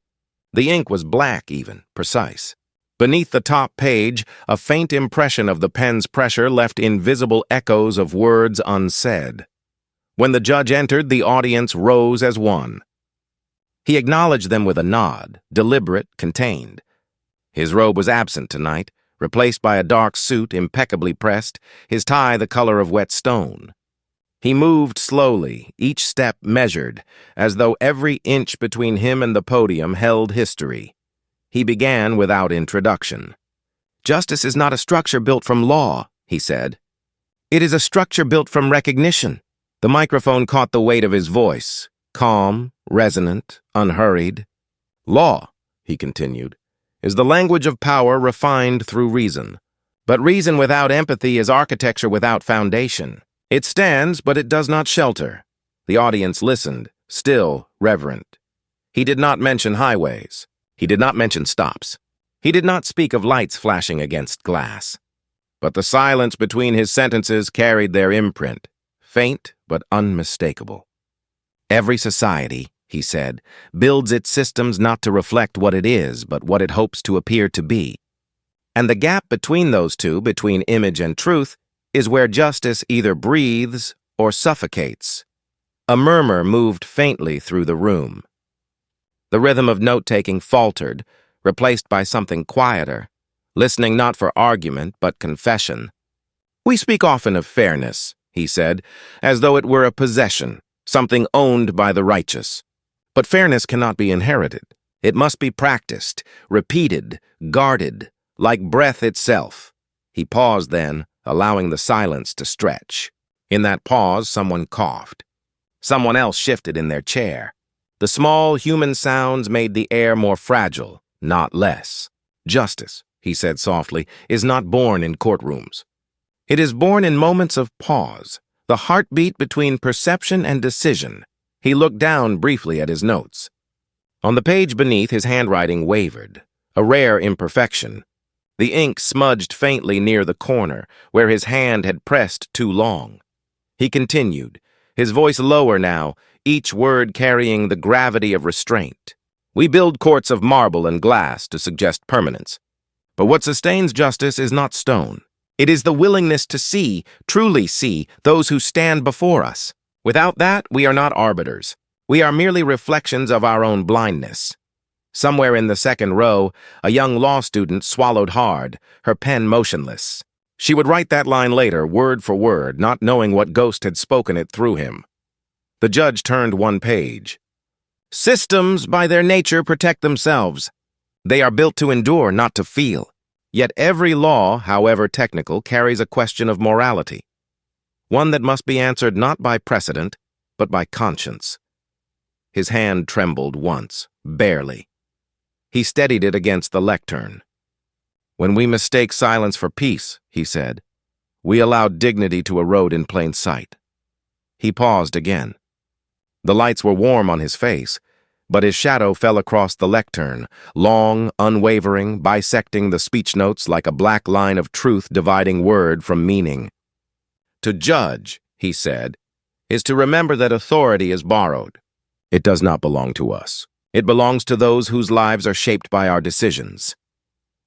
The ink was black even, precise. Beneath the top page, a faint impression of the pen's pressure left invisible echoes of words unsaid. When the judge entered, the audience rose as one. He acknowledged them with a nod, deliberate, contained. His robe was absent tonight, replaced by a dark suit impeccably pressed, his tie the color of wet stone. He moved slowly, each step measured, as though every inch between him and the podium held history. He began without introduction. "Justice is not a structure built from law," he said. "It is a structure built from recognition." The microphone caught the weight of his voice, calm, resonant, unhurried. "Law," he continued, "is the language of power refined through reason. But reason without empathy is architecture without foundation. It stands, but it does not shelter." The audience listened, still, reverent. He did not mention highways. He did not mention stops. He did not speak of lights flashing against glass. But the silence between his sentences carried their imprint, faint but unmistakable. "Every society," he said, "builds its systems not to reflect what it is, but what it hopes to appear to be. And the gap between those two, between image and truth, is where justice either breathes or suffocates. A murmur moved faintly through the room. The rhythm of note-taking faltered, replaced by something quieter, listening not for argument but confession. "We speak often of fairness," he said, "as though it were a possession, something owned by the righteous. But fairness cannot be inherited. It must be practiced, repeated, guarded, like breath itself." He paused then, allowing the silence to stretch. In that pause, someone coughed. Someone else shifted in their chair. The small human sounds made the air more fragile, not less. "Justice," he said softly, "is not born in courtrooms. It is born in moments of pause, the heartbeat between perception and decision." He looked down briefly at his notes. On the page beneath, his handwriting wavered, a rare imperfection. The ink smudged faintly near the corner, where his hand had pressed too long. He continued, his voice lower now, each word carrying the gravity of restraint. "We build courts of marble and glass to suggest permanence. But what sustains justice is not stone. It is the willingness to see, truly see, those who stand before us. Without that, we are not arbiters. We are merely reflections of our own blindness." Somewhere in the second row, a young law student swallowed hard, her pen motionless. She would write that line later, word for word, not knowing what ghost had spoken it through him. The judge turned one page. "Systems, by their nature, protect themselves. They are built to endure, not to feel. Yet every law, however technical, carries a question of morality. One that must be answered not by precedent, but by conscience." His hand trembled once, barely. He steadied it against the lectern. "When we mistake silence for peace," he said, "we allow dignity to erode in plain sight." He paused again. The lights were warm on his face, but his shadow fell across the lectern, long, unwavering, bisecting the speech notes like a black line of truth dividing word from meaning. "To judge," he said, "is to remember that authority is borrowed. It does not belong to us. It belongs to those whose lives are shaped by our decisions."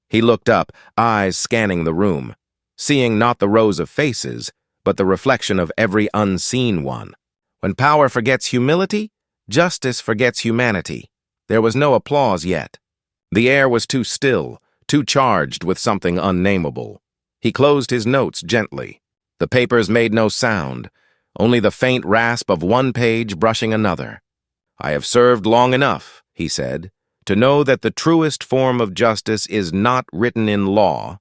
He looked up, eyes scanning the room, seeing not the rows of faces, but the reflection of every unseen one. When power forgets humility, justice forgets humanity. There was no applause yet. The air was too still, too charged with something unnameable. He closed his notes gently. The papers made no sound, only the faint rasp of one page brushing another. "I have served long enough," he said, "to know that the truest form of justice is not written in law,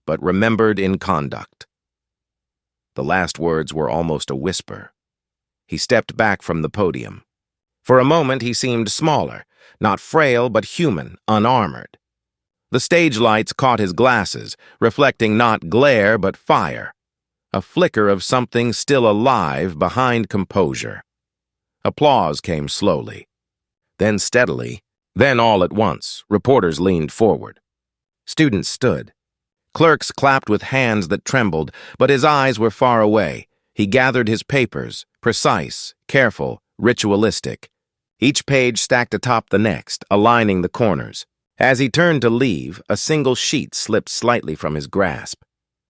but remembered in conduct." The last words were almost a whisper. He stepped back from the podium. For a moment he seemed smaller, not frail but human, unarmored. The stage lights caught his glasses, reflecting not glare but fire, a flicker of something still alive behind composure. Applause came slowly, then steadily, then all at once. Reporters leaned forward. Students stood. Clerks clapped with hands that trembled, but his eyes were far away. He gathered his papers, precise, careful, ritualistic. Each page stacked atop the next, aligning the corners. As he turned to leave, a single sheet slipped slightly from his grasp.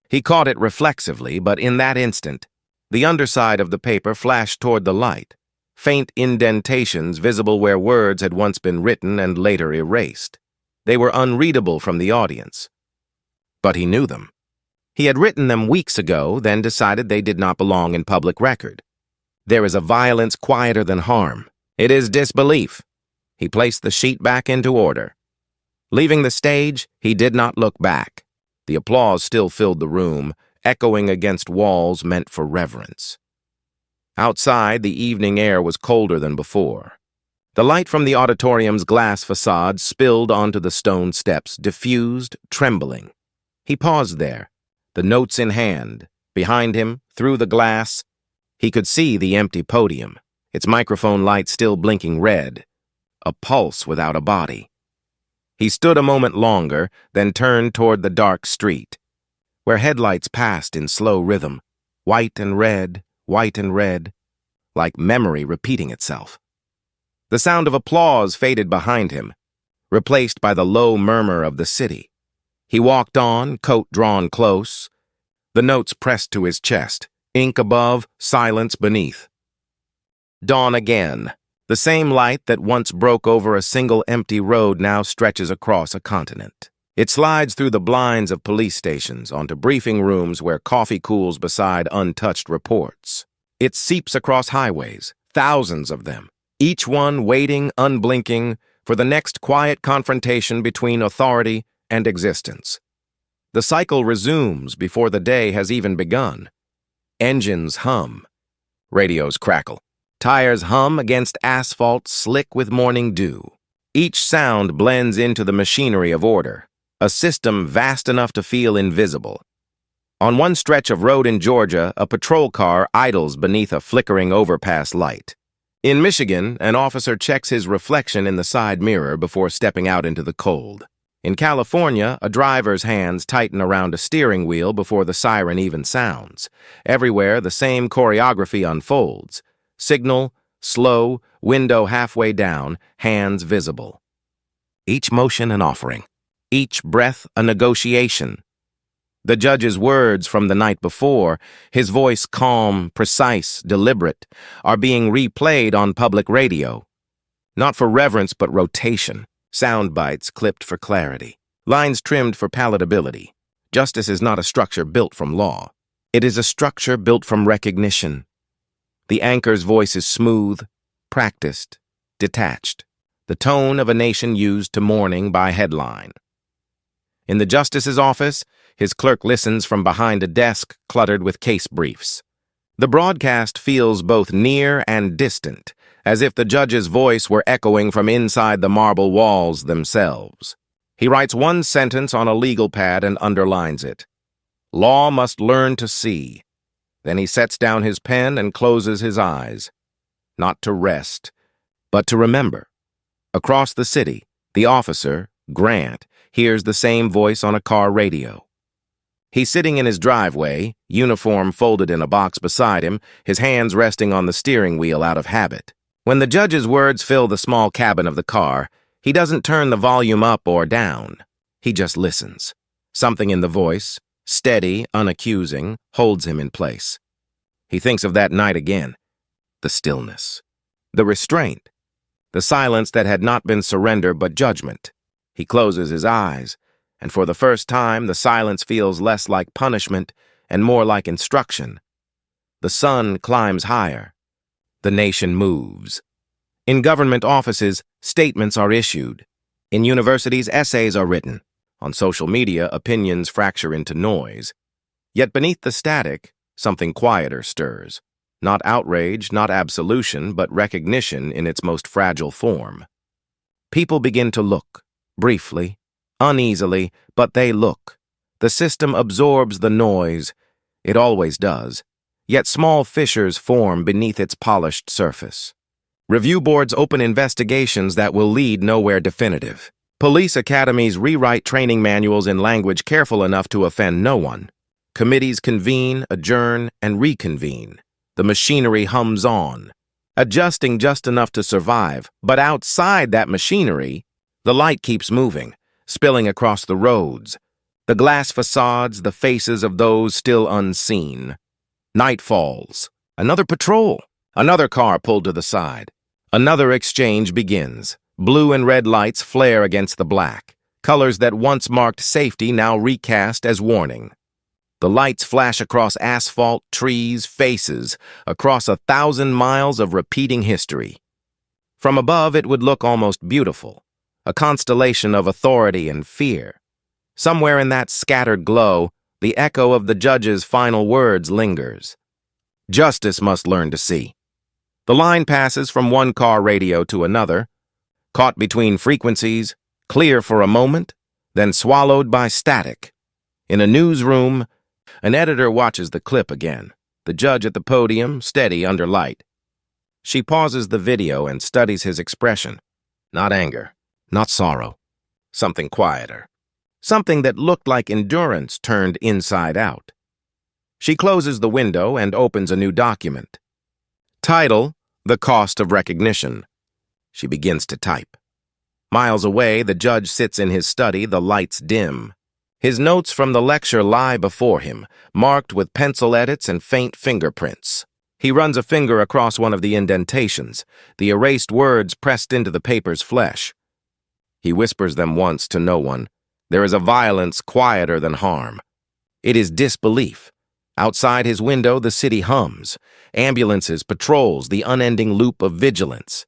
He caught it reflexively, but in that instant, the underside of the paper flashed toward the light, faint indentations visible where words had once been written and later erased. They were unreadable from the audience. But he knew them. He had written them weeks ago, then decided they did not belong in public record. There is a violence quieter than harm. It is disbelief. He placed the sheet back into order. Leaving the stage, he did not look back. The applause still filled the room, echoing against walls meant for reverence. Outside, the evening air was colder than before. The light from the auditorium's glass facade spilled onto the stone steps, diffused, trembling. He paused there, the notes in hand. Behind him, through the glass, he could see the empty podium, its microphone light still blinking red, a pulse without a body. He stood a moment longer, then turned toward the dark street, where headlights passed in slow rhythm, white and red, like memory repeating itself. The sound of applause faded behind him, replaced by the low murmur of the city. He walked on, coat drawn close, the notes pressed to his chest, ink above, silence beneath. Dawn again. The same light that once broke over a single empty road now stretches across a continent. It slides through the blinds of police stations onto briefing rooms where coffee cools beside untouched reports. It seeps across highways, thousands of them, each one waiting, unblinking, for the next quiet confrontation between authority and existence. The cycle resumes before the day has even begun. Engines hum. Radios crackle. Tires hum against asphalt slick with morning dew. Each sound blends into the machinery of order, a system vast enough to feel invisible. On one stretch of road in Georgia, a patrol car idles beneath a flickering overpass light. In Michigan, an officer checks his reflection in the side mirror before stepping out into the cold. In California, a driver's hands tighten around a steering wheel before the siren even sounds. Everywhere, the same choreography unfolds. Signal, slow, window halfway down, hands visible. Each motion an offering. Each breath a negotiation. The judge's words from the night before, his voice calm, precise, deliberate, are being replayed on public radio. Not for reverence, but rotation. Sound bites clipped for clarity. Lines trimmed for palatability. Justice is not a structure built from law. It is a structure built from recognition. The anchor's voice is smooth, practiced, detached. The tone of a nation used to mourning by headline. In the justice's office, his clerk listens from behind a desk cluttered with case briefs. The broadcast feels both near and distant, as if the judge's voice were echoing from inside the marble walls themselves. He writes one sentence on a legal pad and underlines it. Law must learn to see. Then he sets down his pen and closes his eyes. Not to rest, but to remember. Across the city, the officer, Grant, hears the same voice on a car radio. He's sitting in his driveway, uniform folded in a box beside him, his hands resting on the steering wheel out of habit. When the judge's words fill the small cabin of the car, he doesn't turn the volume up or down. He just listens. Something in the voice, steady, unaccusing, holds him in place. He thinks of that night again. The stillness. The restraint. The silence that had not been surrender but judgment. He closes his eyes, and for the first time the silence feels less like punishment and more like instruction. The sun climbs higher. The nation moves. In government offices, statements are issued. In universities, essays are written. On social media, opinions fracture into noise. Yet beneath the static, something quieter stirs. Not outrage, not absolution, but recognition in its most fragile form. People begin to look, briefly, uneasily, but they look. The system absorbs the noise. It always does. Yet small fissures form beneath its polished surface. Review boards open investigations that will lead nowhere definitive. Police academies rewrite training manuals in language careful enough to offend no one. Committees convene, adjourn, and reconvene. The machinery hums on, adjusting just enough to survive. But outside that machinery, the light keeps moving, spilling across the roads, the glass facades, the faces of those still unseen. Night falls. Another patrol. Another car pulled to the side. Another exchange begins. Blue and red lights flare against the black. Colors that once marked safety now recast as warning. The lights flash across asphalt, trees, faces, across 1,000 miles of repeating history. From above, it would look almost beautiful, a constellation of authority and fear. Somewhere in that scattered glow, the echo of the judge's final words lingers. Justice must learn to see. The line passes from one car radio to another, caught between frequencies, clear for a moment, then swallowed by static. In a newsroom, an editor watches the clip again, the judge at the podium, steady under light. She pauses the video and studies his expression. Not anger, not sorrow, something quieter. Something that looked like endurance turned inside out. She closes the window and opens a new document. Title, The Cost of Recognition. She begins to type. Miles away, the judge sits in his study, the lights dim. His notes from the lecture lie before him, marked with pencil edits and faint fingerprints. He runs a finger across one of the indentations, the erased words pressed into the paper's flesh. He whispers them once to no one. There is a violence quieter than harm. It is disbelief. Outside his window, the city hums. Ambulances, patrols, the unending loop of vigilance.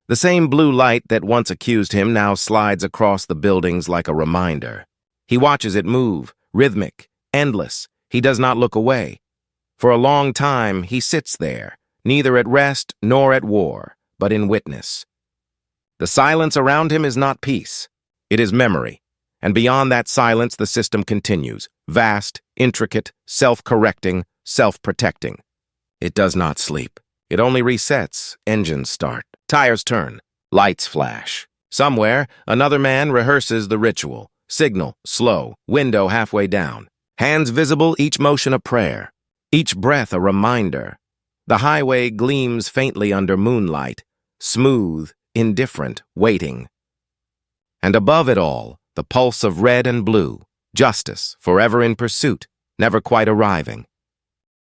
The same blue light that once accused him now slides across the buildings like a reminder. He watches it move, rhythmic, endless. He does not look away. For a long time, he sits there, neither at rest nor at war, but in witness. The silence around him is not peace. It is memory. And beyond that silence, the system continues, vast, intricate, self-correcting, self-protecting. It does not sleep. It only resets, engines start, tires turn, lights flash. Somewhere, another man rehearses the ritual. Signal, slow, window halfway down. Hands visible, each motion a prayer. Each breath a reminder. The highway gleams faintly under moonlight, smooth, indifferent, waiting. And above it all, the pulse of red and blue, justice, forever in pursuit, never quite arriving.